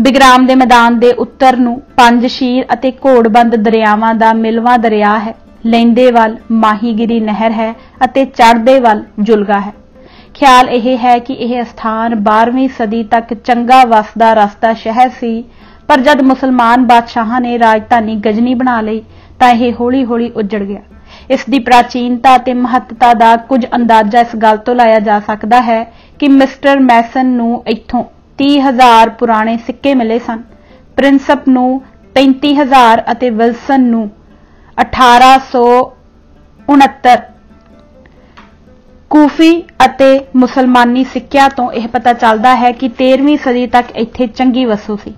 ਬਿਗਰਾਮ ਦੇ ਮੈਦਾਨ ਦੇ ਉੱਤਰ ਨੂੰ ਪੰਜਸ਼ੀਰ ਅਤੇ ਘੋੜਬੰਦ ਦਰਿਆਵਾਂ ਦਾ ਮਿਲਵਾਂ ਦਰਿਆ ਹੈ। ਲਹਿੰਦੇ ਵੱਲ ਮਾਹੀਗਿਰੀ ਨਹਿਰ ਹੈ ਅਤੇ ਚੜ੍ਹਦੇ ਵੱਲ ਜੁਲਗਾ ਹੈ। ਖਿਆਲ ਇਹ ਹੈ ਕਿ ਇਹ ਸਥਾਨ 12ਵੀਂ ਸਦੀ ਤੱਕ ਚੰਗਾ ਵਸਦਾ ਰਸਤਾ ਸ਼ਹਿਰ ਸੀ, ਪਰ ਜਦ ਮੁਸਲਮਾਨ ਬਾਦਸ਼ਾਹਾਂ ਨੇ ਰਾਜਧਾਨੀ ਗਜਨੀ ਬਣਾ ਲਈ ਤਾਂ ਇਹ ਹੌਲੀ-ਹੌਲੀ ਉੱਜੜ ਗਿਆ। ਇਸ ਦੀ ਪ੍ਰਾਚੀਨਤਾ ਅਤੇ ਮਹੱਤਤਾ ਦਾ ਕੁਝ ਅੰਦਾਜ਼ਾ ਇਸ ਗੱਲ ਤੋਂ ਲਾਇਆ ਜਾ ਸਕਦਾ ਹੈ ਕਿ ਮਿਸਟਰ ਮੈਸਨ ਨੂੰ ਇੱਥੋਂ 30,000 ਪੁਰਾਣੇ ਸਿੱਕੇ ਮਿਲੇ ਸਨ। ਪ੍ਰਿੰਸਪ ਨੂੰ 35,000 ਅਤੇ ਵਿਲਸਨ ਨੂੰ 1869 ਕੂਫੀ ਅਤੇ ਮੁਸਲਮਾਨੀ ਸਿੱਕਿਆਂ ਤੋਂ ਇਹ ਪਤਾ ਚੱਲਦਾ ਹੈ ਕਿ 13ਵੀਂ ਸਦੀ ਤੱਕ ਇੱਥੇ ਚੰਗੀ ਵਸੋਂ ਸੀ।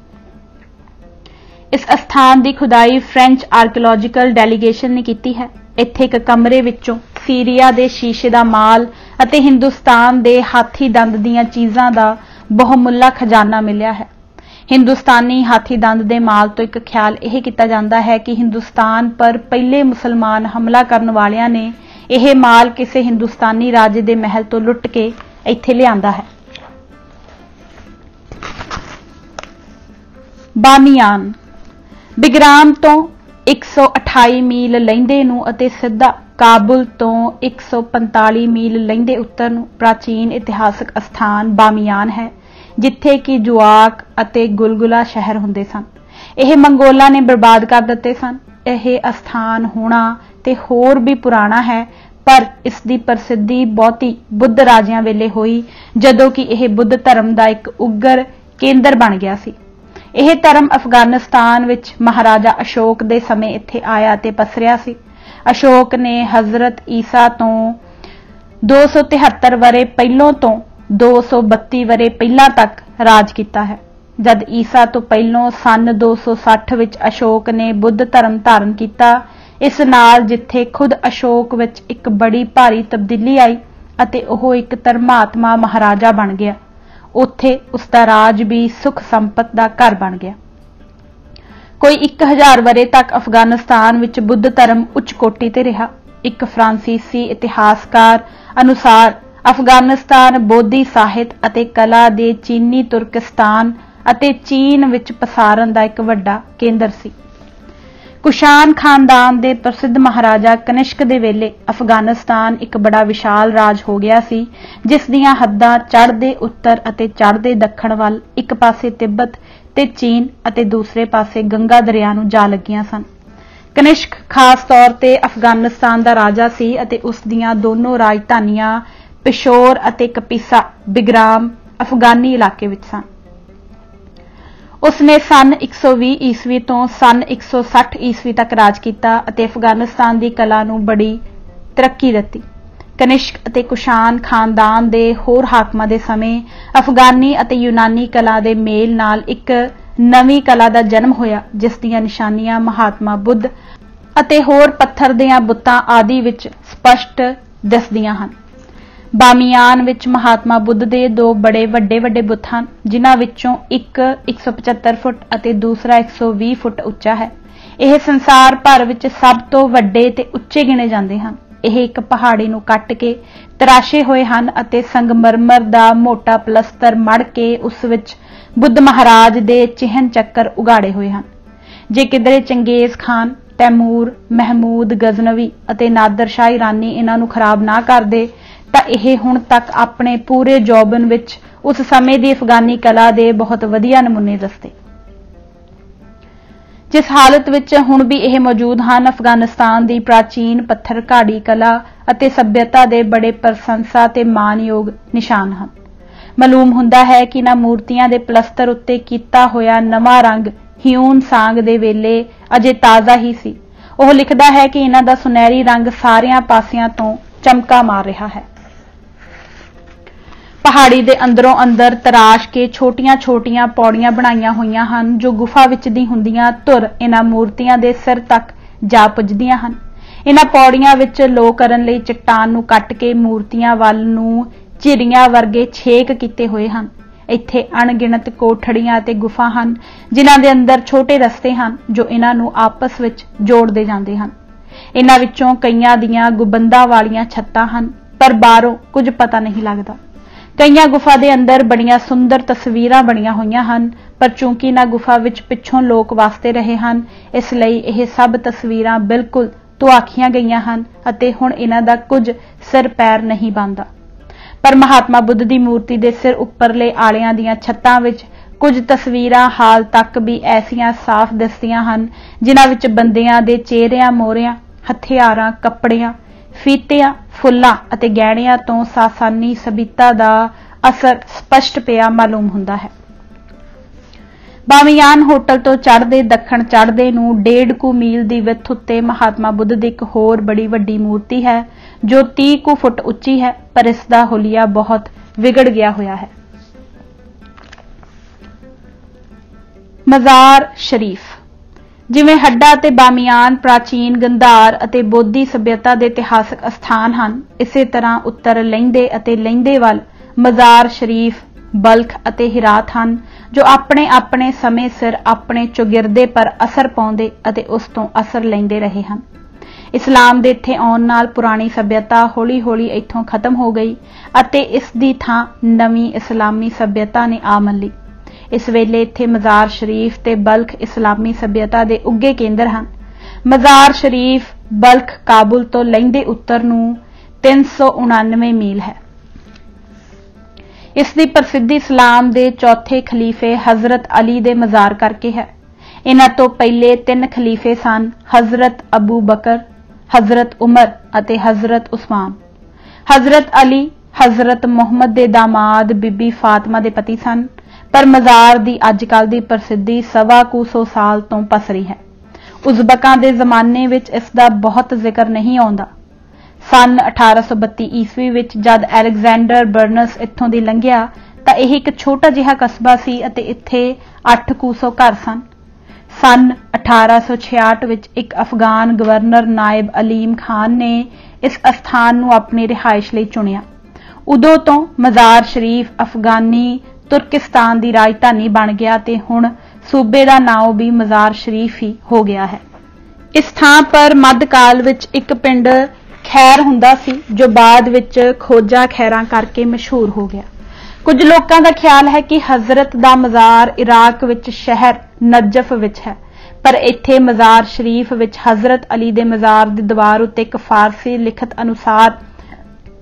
ਇਸ ਅਸਥਾਨ ਦੀ ਖੁਦਾਈ ਫ੍ਰੈਂਚ ਆਰਕੀਓਲੋਜੀਕਲ ਡੈਲੀਗੇਸ਼ਨ ਨੇ ਕੀਤੀ ਹੈ। ਇੱਥੇ ਇੱਕ ਕਮਰੇ ਵਿੱਚੋਂ ਸੀਰੀਆ ਦੇ ਸ਼ੀਸ਼ੇ ਦਾ ਮਾਲ ਅਤੇ ਹਿੰਦੁਸਤਾਨ ਦੇ ਹਾਥੀ ਦੰਦ ਦੀਆਂ ਚੀਜ਼ਾਂ ਦਾ ਬਹੁਮੁੱਲਾ ਖਜ਼ਾਨਾ ਮਿਲਿਆ ਹੈ। ਹਿੰਦੁਸਤਾਨੀ ਹਾਥੀ ਦੰਦ ਦੇ ਮਾਲ ਤੋਂ ਇੱਕ ਖਿਆਲ ਇਹ ਕੀਤਾ ਜਾਂਦਾ ਹੈ ਕਿ ਹਿੰਦੁਸਤਾਨ ਪਰ ਪਹਿਲੇ ਮੁਸਲਮਾਨ ਹਮਲਾ ਕਰਨ ਵਾਲਿਆਂ ਨੇ ਇਹ ਮਾਲ ਕਿਸੇ ਹਿੰਦੁਸਤਾਨੀ ਰਾਜੇ ਦੇ ਮਹਿਲ ਤੋਂ ਲੁੱਟ ਕੇ ਇੱਥੇ ਲਿਆਂਦਾ ਹੈ। ਬਾਮੀਆਨ ਬਿਗਰਾਮ ਤੋਂ 128 ਮੀਲ ਲਹਿੰਦੇ ਨੂੰ ਅਤੇ ਸਿੱਧਾ ਕਾਬੁਲ ਤੋਂ 145 ਮੀਲ ਲਹਿੰਦੇ ਉੱਤਰ ਨੂੰ ਪ੍ਰਾਚੀਨ ਇਤਿਹਾਸਕ ਅਸਥਾਨ ਬਾਮੀਆਨ ਹੈ, ਜਿੱਥੇ ਕਿ ਜੁਆਕ ਅਤੇ ਗੁਲਗੁਲਾ ਸ਼ਹਿਰ ਹੁੰਦੇ ਸਨ। ਇਹ ਮੰਗੋਲਾਂ ਨੇ ਬਰਬਾਦ ਕਰ ਦਿੱਤੇ ਸਨ। ਇਹ ਅਸਥਾਨ ਹੋਣਾ ਤੇ ਹੋਰ ਵੀ ਪੁਰਾਣਾ ਹੈ, ਪਰ ਇਸ ਦੀ ਪ੍ਰਸਿੱਧੀ ਬਹੁਤੀ ਬੁੱਧ ਰਾਜਿਆਂ ਵੇਲੇ ਹੋਈ, ਜਦੋਂ ਕਿ ਇਹ ਬੁੱਧ ਧਰਮ ਦਾ ਇੱਕ ਉੱਗਰ ਕੇਂਦਰ ਬਣ ਗਿਆ ਸੀ। ਇਹ ਧਰਮ ਅਫਗਾਨਿਸਤਾਨ ਵਿੱਚ ਮਹਾਰਾਜਾ ਅਸ਼ੋਕ ਦੇ ਸਮੇਂ ਇੱਥੇ ਆਇਆ ਤੇ ਪਸਰਿਆ ਸੀ। ਅਸ਼ੋਕ ਨੇ ਹਜ਼ਰਤ ਈਸਾ ਤੋਂ 273 ਵਰ੍ਹੇ ਪਹਿਲੋਂ ਤੋਂ 232 ਵਰ੍ਹੇ ਪਹਿਲਾਂ ਤੱਕ ਰਾਜ ਕੀਤਾ ਹੈ। ਜਦ ਈਸਾ ਤੋਂ ਪਹਿਲੋਂ ਸੰਨ 260 ਵਿੱਚ ਅਸ਼ੋਕ ਨੇ ਬੁੱਧ ਧਰਮ ਧਾਰਨ ਕੀਤਾ। ਇਸ ਨਾਲ ਜਿੱਥੇ ਖੁਦ ਅਸ਼ੋਕ ਵਿੱਚ ਇੱਕ ਬੜੀ ਭਾਰੀ ਤਬਦੀਲੀ ਆਈ ਅਤੇ ਉਹ ਇੱਕ ਧਰਮਾਤਮਾ ਮਹਾਰਾਜਾ ਬਣ ਗਿਆ, ਉੱਥੇ ਉਸ ਦਾ ਰਾਜ ਵੀ ਸੁਖ ਸੰਪਤ ਦਾ ਘਰ ਬਣ ਗਿਆ। ਕੋਈ 1000 ਵਰ੍ਹੇ ਤੱਕ ਅਫਗਾਨਿਸਤਾਨ ਵਿੱਚ ਬੁੱਧ ਧਰਮ ਉੱਚ ਕੋਟੀ ਤੇ ਰਿਹਾ। ਇੱਕ ਫਰਾਂਸੀਸੀ ਇਤਿਹਾਸਕਾਰ ਅਨੁਸਾਰ ਅਫਗਾਨਿਸਤਾਨ ਬੋਧੀ ਸਾਹਿਤ ਅਤੇ ਕਲਾ ਦੇ ਚੀਨੀ ਤੁਰਕਿਸਤਾਨ ਅਤੇ ਚੀਨ ਵਿੱਚ ਪਸਾਰਨ ਦਾ ਇੱਕ ਵੱਡਾ ਕੇਂਦਰ ਸੀ। ਕੁਸ਼ਾਨ ਖਾਨਦਾਨ ਦੇ ਪ੍ਰਸਿੱਧ ਮਹਾਰਾਜਾ ਕਨਿਸ਼ਕ ਦੇ ਵੇਲੇ ਅਫਗਾਨਿਸਤਾਨ ਇੱਕ ਬੜਾ ਵਿਸ਼ਾਲ ਰਾਜ ਹੋ ਗਿਆ ਸੀ, ਜਿਸ ਦੀਆਂ ਹੱਦਾਂ ਚੜ੍ਹਦੇ ਉੱਤਰ ਅਤੇ ਚੜ੍ਹਦੇ ਦੱਖਣ ਵੱਲ ਇੱਕ ਪਾਸੇ ਤਿੱਬਤ ਤੇ ਚੀਨ ਅਤੇ ਦੂਸਰੇ ਪਾਸੇ ਗੰਗਾ ਦਰਿਆ ਨੂੰ ਜਾ ਲੱਗੀਆਂ ਸਨ। ਕਨਿਸ਼ਕ ਖਾਸ ਤੌਰ ਤੇ ਅਫਗਾਨਿਸਤਾਨ ਦਾ ਰਾਜਾ ਸੀ ਅਤੇ ਉਸ ਦੀਆਂ ਦੋਨੋਂ ਰਾਜਧਾਨੀਆਂ ਪਿਸ਼ੌਰ ਅਤੇ ਕਪੀਸਾ ਬਿਗਰਾਮ ਅਫਗਾਨੀ ਇਲਾਕੇ ਵਿੱਚ ਸਨ। ਉਸਨੇ ਸੰਨ 120 ਈਸਵੀ ਤੋਂ ਸੰਨ 160 ਈਸਵੀ ਤੱਕ ਰਾਜ ਕੀਤਾ ਅਤੇ ਅਫਗਾਨਿਸਤਾਨ ਦੀ ਕਲਾ ਨੂੰ ਬੜੀ ਤਰੱਕੀ ਦਿੱਤੀ। ਕਨਿਸ਼ਕ ਅਤੇ ਕੁਸ਼ਾਨ ਖਾਨਦਾਨ ਦੇ ਹੋਰ ਹਾਕਮਾਂ ਦੇ ਸਮੇਂ ਅਫਗਾਨੀ ਅਤੇ ਯੂਨਾਨੀ ਕਲਾ ਦੇ ਮੇਲ ਨਾਲ ਇੱਕ ਨਵੀਂ ਕਲਾ ਦਾ ਜਨਮ ਹੋਇਆ, ਜਿਸ ਦੀਆਂ ਨਿਸ਼ਾਨੀਆਂ ਮਹਾਤਮਾ ਬੁੱਧ ਅਤੇ ਹੋਰ ਪੱਥਰ ਦੀਆਂ ਬੁੱਤਾਂ ਆਦਿ ਵਿੱਚ ਸਪਸ਼ਟ ਦਿਸਦੀਆਂ ਹਨ। ਬਾਮੀਆਨ ਵਿੱਚ ਮਹਾਤਮਾ ਬੁੱਧ ਦੇ ਦੋ ਬੜੇ ਵੱਡੇ ਬੁੱਤ ਹਨ, ਜਿਨ੍ਹਾਂ ਵਿੱਚੋਂ ਇੱਕ 175 ਫੁੱਟ ਅਤੇ ਦੂਸਰਾ 120 ਫੁੱਟ ਉੱਚਾ ਹੈ। ਇਹ ਸੰਸਾਰ ਭਰ ਵਿੱਚ ਸਭ ਤੋਂ ਵੱਡੇ ਤੇ ਉੱਚੇ ਗਿਣੇ ਜਾਂਦੇ ਹਨ। ਇਹ ਇੱਕ ਪਹਾੜੀ ਨੂੰ ਕੱਟ ਕੇ ਤਰਾਸ਼ੇ ਹੋਏ ਹਨ ਅਤੇ ਸੰਗਮਰਮਰ ਦਾ ਮੋਟਾ ਪਲਸਤਰ ਮੜ ਕੇ ਉਸ ਵਿੱਚ ਬੁੱਧ ਮਹਾਰਾਜ ਦੇ ਚਿਹਨ ਚੱਕਰ ਉਗਾੜੇ ਹੋਏ ਹਨ। ਜੇ ਕਿਧਰੇ ਚੰਗੇਜ਼ ਖਾਨ, ਤੈਮੂਰ, ਮਹਿਮੂਦ ਗਜ਼ਨਵੀ ਅਤੇ ਨਾਦਰ ਸ਼ਾਹ ਇਰਾਨੀ ਇਹਨਾਂ ਨੂੰ ਖਰਾਬ ਨਾ ਕਰਦੇ ਤਾਂ ਇਹ ਹੁਣ ਤੱਕ ਆਪਣੇ ਪੂਰੇ ਜੌਬਨ ਵਿੱਚ ਉਸ ਸਮੇਂ ਦੀ ਅਫਗਾਨੀ ਕਲਾ ਦੇ ਬਹੁਤ ਵਧੀਆ ਨਮੂਨੇ ਦੱਸਦੇ। ਜਿਸ ਹਾਲਤ ਵਿੱਚ ਹੁਣ ਵੀ ਇਹ ਮੌਜੂਦ ਹਨ, ਅਫਗਾਨਿਸਤਾਨ ਦੀ ਪ੍ਰਾਚੀਨ ਪੱਥਰ ਘਾੜੀ ਕਲਾ ਅਤੇ ਸੱਭਿਅਤਾ ਦੇ ਬੜੇ ਪ੍ਰਸ਼ੰਸਾ ਤੇ ਮਾਣਯੋਗ ਨਿਸ਼ਾਨ ਹਨ। ਮਾਲੂਮ ਹੁੰਦਾ ਹੈ ਕਿ ਇਹਨਾਂ ਮੂਰਤੀਆਂ ਦੇ ਪਲਸਤਰ ਉੱਤੇ ਕੀਤਾ ਹੋਇਆ ਨਵਾਂ ਰੰਗ ਹਿਊਨ ਸਾਂਗ ਦੇ ਵੇਲੇ ਅਜੇ ਤਾਜ਼ਾ ਹੀ ਸੀ। ਉਹ ਲਿਖਦਾ ਹੈ ਕਿ ਇਹਨਾਂ ਦਾ ਸੁਨਹਿਰੀ ਰੰਗ ਸਾਰਿਆਂ ਪਾਸਿਆਂ ਤੋਂ ਚਮਕਾ ਮਾਰ ਰਿਹਾ ਹੈ। ਪਹਾੜੀ ਦੇ ਅੰਦਰੋਂ ਅੰਦਰ ਤਰਾਸ਼ ਕੇ ਛੋਟੀਆਂ-ਛੋਟੀਆਂ ਪੌੜੀਆਂ ਬਣਾਈਆਂ ਹੋਈਆਂ ਹਨ, ਜੋ ਗੁਫਾ ਵਿੱਚ ਦੀ ਹੁੰਦੀਆਂ ਧੁਰ ਇਹਨਾਂ ਮੂਰਤੀਆਂ ਦੇ ਸਿਰ ਤੱਕ ਜਾ ਪੁੱਜਦੀਆਂ ਹਨ। इन्हां पौड़ियां विच लो करन लई चट्टान नूं कट के मूर्तियां वल नूं झिरियां वर्गे छेक कीते होए हन। इत्थे अणगिणत कोठड़ियां ते गुफा हन जिन्हां दे अंदर छोटे रस्ते हन जो इन्हां नूं आपस विच जोड़दे जांदे हन। इन्हां विचों कईयां दियां गुबंदां वालियां छत्तां हन पर बाहरों कुछ पता नहीं लगदा। कईयां गुफा दे अंदर बड़ियां सुंदर तस्वीरां बणियां होईयां हन पर चूंकि इन्हां गुफा विच पिछों लोक वसते रहे हन इसलिए यह सब तस्वीरां बिल्कुल धुआखियां गईयां हन अते हुण इन्हां दा कुछ सिर पैर नहीं बनदा। पर महात्मा बुद्ध दी मूर्ति दे सिर उपरले आलियां दीयां छत्तां विच कुछ तस्वीरां हाल तक भी ऐसियां साफ दिसदियां हन जिन्हां विच बंदियां दे चेहरिਆਂ मोहरिਆਂ हथियारां कपड़ियां फीतियां फुल्लां अते गहणियां तो सासानी सभ्यता दा असर स्पष्ट पिया मालूम हुंदा है। बामियान होटल तो चढ़दे दखण चढ़दे नूं 1.5 ਕੁ मील दी विथ उत्ते महात्मा बुद्ध दी एक होर बड़ी वड्डी मूर्ति है जो 30 ਕੁ फुट उच्ची है पर इसका हुलिया बहुत विगड़ गया होया है। मज़ार शरीफ जिवें हड्डा ते बामियान प्राचीन गंधार अते बोधी सभ्यता दे इतिहासक स्थान हन इसे तरह उत्तर लहिंदे अते लहिंदे वल मज़ार शरीफ बल्ख अते हिरात हन जो अपने अपने समय सिर अपने चौगिरदे पर असर पाउंदे अते उस तों असर लैंदे रहे हन। इस्लाम दे इत्थे आउण नाल पुरानी सभ्यता हौली हौली इत्थों खत्म हो गई अते इस दी थां नवीं इस्लामी सभ्यता ने आ मल्ली। इस वेले इत्थे मज़ार शरीफ ते बल्ख इस्लामी सभ्यता दे उगे केंद्र हन। मज़ार शरीफ बल्ख काबुल तो लहिंदे उत्तर नूं 399 मील है। इस दी प्रसिद्धि इस्लाम दे चौथे खलीफे हजरत अली दे मज़ार करके है। इन्हां तो पहले 3 खलीफे सन हजरत अबू बकर, हजरत उमर अते हजरत उस्मान। हजरत अली हजरत मुहम्मद दे दामाद बीबी फातिमा दे पति सन पर मज़ार दी अजकल दी प्रसिद्धि 125 साल तो पसरी है। उज़बकां दे जमाने विच इसदा बहुत जिक्र नहीं आउंदा। सन 1832 ईस्वी विच जद अलेक्जेंडर बर्नस इत्थों दी लंघिया तां यह एक छोटा जिहा कस्बा सी अते इत्थे 800 घर सन। सन 1866 विच एक अफगान गवर्नर नायब अलीम खान ने इस स्थान नूं अपनी रिहाइश लई चुनिया। उदों तो मज़ार शरीफ अफगानी तुर्किस्तान दी राजधानी बन गया ते हुण सूबे दा नाम भी मज़ार शरीफ ही हो गया है। इस थां पर मध्यकाल विच एक पिंड खैर हुंदा सी जो बाद विच खोजा खैरां करके मशहूर हो गया। कुछ लोकां दा ख्याल है कि हजरत दा मज़ार इराक विच शहर नजफ विच है पर इत्थे मज़ार शरीफ विच हजरत अली दे मज़ार दी दीवार उत्ते एक फारसी लिखत अनुसार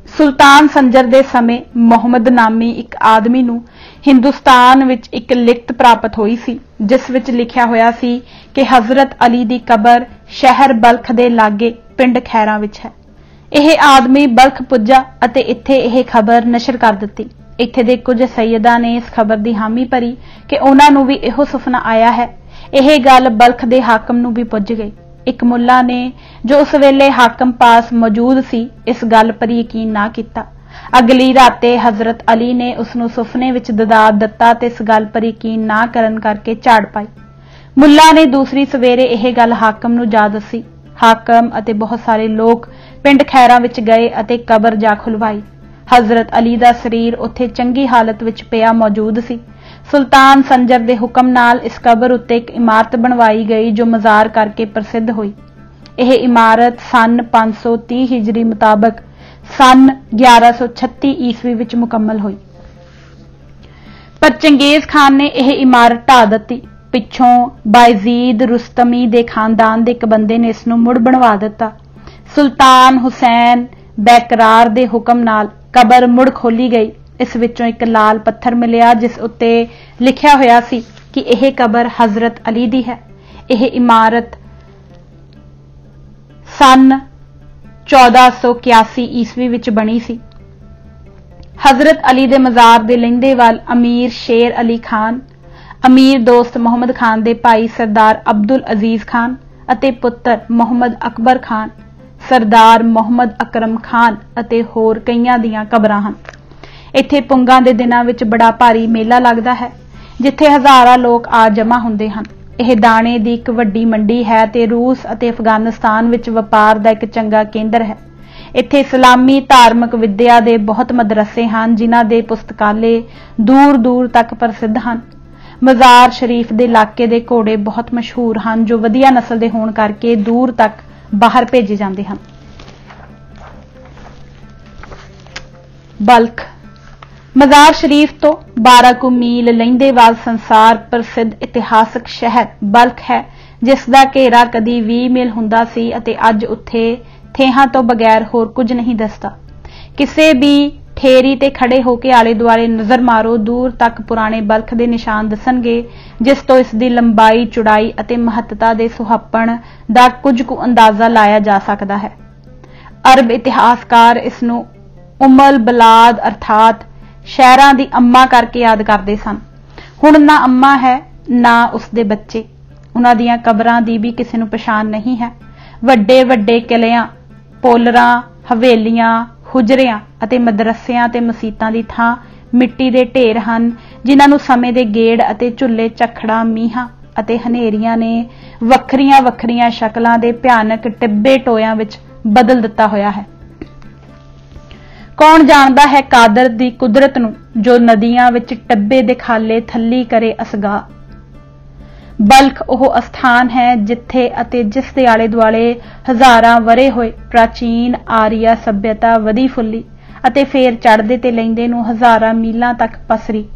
सुल्तान संजर दे समय मुहम्मद नामी एक आदमी नूं हिंदुस्तान विच एक लिखत प्राप्त हुई सी जिस विच लिखिया होया सी कि हजरत अली दी कबर शहर बल्ख दे लागे पिंड खैरां विच है। यह आदमी बल्ख पुज्जा अते इत्थे यह खबर नशर कर दित्ती। इत्थे दे कुछ सैयदा ने इस खबर दी हामी भरी कि उन्हां नूं भी इहो सुपना आया है। यह गल बल्ख दे हाकम नूं भी पुज गई। एक मुल्ला ने जो उस वेले हाकम पास मौजूद सी इस गल पर यकीन ना किया। अगली राते हजरत अली ने उसनूं सुपने विच ददाद दिता ते इस गल पर यकीन ना करन करके झाड़ पाई। मुल्ला ने दूसरी सवेरे यह गल हाकम नूं जा दसी। हाकम अते बहुत सारे लोग पिंड खैरां विच गए अते कबर जा खुलवाई। हजरत अली दा शरीर उत्थे चंगी हालत विच पिया मौजूद सी। सुल्तान संजर दे हुक्म नाल इस कबर उत्ते एक इमारत बनवाई गई जो मज़ार करके प्रसिद्ध हुई। यह इमारत सन 530 हिजरी मुताबिक सन 1136 ईस्वी विच मुकम्मल हुई पर चंगेज खान ने यह इमारत ढा दित्ती। पिछों बायजीद रुस्तमी दे खानदान दे एक बंदे ने इसनूं मुड़ बनवा दिता। सुल्तान हुसैन बैकरार दे हुक्म नाल कबर मुड़ खोली गई। इस विचों एक लाल पत्थर मिलिया जिस उत्ते लिखिया होया सी कि यह कबर हजरत अली दी है। यह इमारत सन 1481 ईस्वी विच बनी सी। हजरत अली दे मज़ार दे लहिंदे वल अमीर शेर अली खान, अमीर दोस्त मुहम्मद खान दे भाई सरदार अब्दुल अजीज खान अते पुत्र मुहम्मद अकबर खान, सरदार मुहम्मद अकरम खान अते होर कईयां दियां कबरां हन। इत्थे पुंगां दे दिनां विच बड़ा भारी मेला लगदा है जिथे हज़ारां लोग आ जमा हुंदे हन। ਇਹ ਦਾਣੇ ਦੀ ਇੱਕ ਵੱਡੀ ਮੰਡੀ ਹੈ ਤੇ ਰੂਸ ਅਤੇ ਅਫਗਾਨਿਸਤਾਨ ਵਿੱਚ ਵਪਾਰ ਦਾ ਇੱਕ ਚੰਗਾ ਕੇਂਦਰ ਹੈ। ਇੱਥੇ ਇਸਲਾਮੀ ਧਾਰਮਿਕ ਵਿਦਿਆ ਦੇ ਬਹੁਤ ਮਦਰਸੇ ਹਨ ਜਿਨ੍ਹਾਂ ਦੇ ਪੁਸਤਕਾਲੇ ਦੂਰ ਦੂਰ ਤੱਕ ਪ੍ਰਸਿੱਧ ਹਨ। ਮਜ਼ਾਰ ਸ਼ਰੀਫ ਦੇ ਇਲਾਕੇ ਦੇ ਘੋੜੇ ਬਹੁਤ ਮਸ਼ਹੂਰ ਹਨ ਜੋ ਵਧੀਆ ਨਸਲ ਦੇ ਹੋਣ ਕਰਕੇ ਦੂਰ ਤੱਕ ਬਾਹਰ ਭੇਜੇ ਜਾਂਦੇ ਹਨ। ਬਲਖ ਮਜ਼ਾਰ ਸ਼ਰੀਫ ਤੋਂ 12 ਕੁ ਮੀਲ ਲਹਿੰਦੇ-ਵੱਲ ਸੰਸਾਰ ਪ੍ਰਸਿੱਧ ਇਤਿਹਾਸਕ ਸ਼ਹਿਰ ਬਲਖ ਹੈ ਜਿਸ ਦਾ ਘੇਰਾ ਕਦੀ 20 ਮੀਲ ਹੁੰਦਾ ਸੀ ਅਤੇ ਅੱਜ ਉੱਥੇ ਥੇਹਾਂ ਤੋਂ ਬਗੈਰ ਹੋਰ ਕੁਝ ਨਹੀਂ ਦਿਸਦਾ। ਕਿਸੇ ਵੀ ਠੇਰੀ ਤੇ ਖੜੇ ਹੋ ਕੇ ਆਲੇ ਦੁਆਲੇ ਨਜ਼ਰ ਮਾਰੋ, ਦੂਰ ਤੱਕ ਪੁਰਾਣੇ ਬਲਖ ਦੇ ਨਿਸ਼ਾਨ ਦਿਸਣਗੇ ਜਿਸ ਤੋਂ ਇਸ ਦੀ ਲੰਬਾਈ, ਚੌੜਾਈ ਅਤੇ ਮਹੱਤਤਾ ਦੇ ਸੁਹੱਪਣ ਦਾ ਕੁਝ ਕੁ ਅੰਦਾਜ਼ਾ ਲਾਇਆ ਜਾ ਸਕਦਾ ਹੈ। ਅਰਬ ਇਤਿਹਾਸਕਾਰ ਇਸ ਨੂੰ ਉਮਲ ਬਲਾਦ ਅਰਥਾਤ ਸ਼ਹਿਰਾਂ ਦੀ ਅੰਮਾ ਕਰਕੇ ਯਾਦ ਕਰਦੇ ਸਨ। ਹੁਣ ਨਾ ਅੰਮਾ ਹੈ ਨਾ ਉਸਦੇ ਬੱਚੇ। ਉਹਨਾਂ ਦੀਆਂ ਕਬਰਾਂ ਦੀ ਵੀ ਕਿਸੇ ਨੂੰ ਪਛਾਣ ਨਹੀਂ ਹੈ। ਵੱਡੇ ਵੱਡੇ ਕਿਲਿਆਂ, ਪੋਲਰਾਂ, ਹਵੇਲੀਆਂ, ਹੁਜਰਿਆਂ ਅਤੇ ਮਦਰਸਿਆਂ ਤੇ ਮਸੀਤਾਂ ਦੀ ਥਾਂ ਮਿੱਟੀ ਦੇ ਢੇਰ ਹਨ ਜਿਨ੍ਹਾਂ ਨੂੰ ਸਮੇਂ ਦੇ ਗੇੜ ਅਤੇ ਝੁੱਲੇ, ਝੱਖੜਾਂ, ਮੀਂਹਾਂ ਅਤੇ ਹਨੇਰੀਆਂ ਨੇ ਵੱਖਰੀਆਂ ਵੱਖਰੀਆਂ ਸ਼ਕਲਾਂ ਦੇ ਭਿਆਨਕ ਟਿੱਬੇ ਟੋਇਆਂ ਵਿੱਚ ਬਦਲ ਦਿੱਤਾ ਹੋਇਆ ਹੈ। ਕੌਣ ਜਾਣਦਾ ਹੈ ਕਾਦਰ ਦੀ ਕੁਦਰਤ ਨੂੰ ਜੋ ਨਦੀਆਂ ਵਿੱਚ ਟੱਬੇ ਦੇ ਖਾਲੇ ਥੱਲੀ ਕਰੇ ਅਸਗਾ। ਬਲਖ ਉਹ ਅਸਥਾਨ ਹੈ ਜਿੱਥੇ ਅਤੇ ਜਿਸ ਦੇ ਆਲੇ ਦੁਆਲੇ ਹਜ਼ਾਰਾਂ ਵਰੇ ਹੋਏ ਪ੍ਰਾਚੀਨ ਆਰੀਆ ਸਭਿਅਤਾ ਵਧੀ ਫੁੱਲੀ ਅਤੇ ਫੇਰ ਚੜ੍ਹਦੇ ਤੇ ਲੈਂਦੇ ਨੂੰ ਹਜ਼ਾਰਾਂ ਮੀਲਾਂ ਤੱਕ ਪਸਰੀ।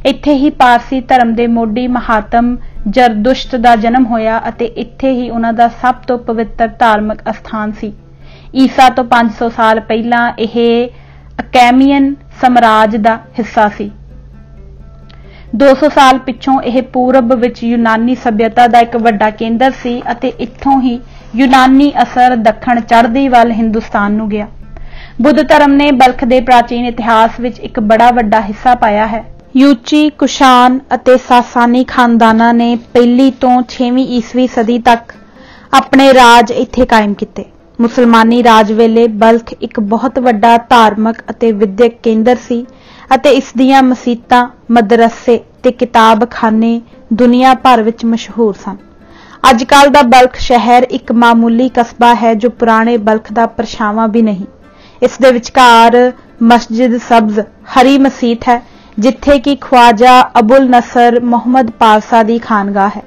ਇੱਥੇ ਹੀ ਪਾਰਸੀ ਧਰਮ ਦੇ ਮੋਢੀ ਮਹਾਤਮ ਜ਼ਰਦੁਸ਼ਤ ਦਾ ਜਨਮ ਹੋਇਆ ਅਤੇ ਇੱਥੇ ਹੀ ਉਹਨਾਂ ਦਾ ਸਭ ਤੋਂ ਪਵਿੱਤਰ ਧਾਰਮਿਕ ਅਸਥਾਨ ਸੀ। ਈਸਾ ਤੋਂ 500 ਸਾਲ ਪਹਿਲਾਂ ਇਹ ਅਕੈਮੀਅਨ ਸਾਮਰਾਜ ਦਾ ਹਿੱਸਾ ਸੀ। 200 ਸਾਲ ਪਿੱਛੋਂ ਇਹ ਪੂਰਬ ਵਿੱਚ ਯੂਨਾਨੀ ਸਭਿਅਤਾ ਦਾ ਇੱਕ ਵੱਡਾ ਕੇਂਦਰ ਸੀ ਅਤੇ ਇੱਥੋਂ ਹੀ ਯੂਨਾਨੀ ਅਸਰ ਦੱਖਣ ਚੜ੍ਹਦੀ ਵੱਲ ਹਿੰਦੁਸਤਾਨ ਨੂੰ ਗਿਆ। ਬੁੱਧ ਧਰਮ ਨੇ ਬਲਖ ਦੇ ਪ੍ਰਾਚੀਨ ਇਤਿਹਾਸ ਵਿੱਚ ਇੱਕ ਬੜਾ ਵੱਡਾ ਹਿੱਸਾ ਪਾਇਆ ਹੈ। ਯੂਚੀ, ਕੁਸ਼ਾਨ ਅਤੇ ਸਾਸਾਨੀ ਖਾਨਦਾਨਾਂ ਨੇ 1 ਤੋਂ 6ਵੀਂ ਈਸਵੀ ਸਦੀ ਤੱਕ ਆਪਣੇ ਰਾਜ ਇੱਥੇ ਕਾਇਮ ਕੀਤੇ। ਮੁਸਲਮਾਨੀ ਰਾਜ ਵੇਲੇ ਬਲਖ ਇੱਕ ਬਹੁਤ ਵੱਡਾ ਧਾਰਮਿਕ ਅਤੇ ਵਿਦਿਅਕ ਕੇਂਦਰ ਸੀ ਅਤੇ ਇਸ ਦੀਆਂ ਮਸੀਤਾਂ, ਮਦਰਸੇ ਤੇ ਕਿਤਾਬਖਾਨੇ ਦੁਨੀਆ ਭਰ ਵਿੱਚ ਮਸ਼ਹੂਰ ਸਨ। ਅੱਜ ਕੱਲ੍ਹ ਦਾ ਬਲਖ ਸ਼ਹਿਰ ਇੱਕ ਮਾਮੂਲੀ ਕਸਬਾ ਹੈ ਜੋ ਪੁਰਾਣੇ ਬਲਖ ਦਾ ਪਰਛਾਵਾਂ ਵੀ ਨਹੀਂ। ਇਸ ਦੇ ਵਿਚਕਾਰ ਮਸਜਿਦ ਸਬਜ਼ ਹਰੀ ਮਸੀਤ ਹੈ ਜਿੱਥੇ ਕਿ ਖਵਾਜਾ ਅਬੁਲ ਨਸਰ ਮੁਹੰਮਦ ਪਾਰਸਾ ਦੀ ਖਾਨਗਾਹ ਹੈ।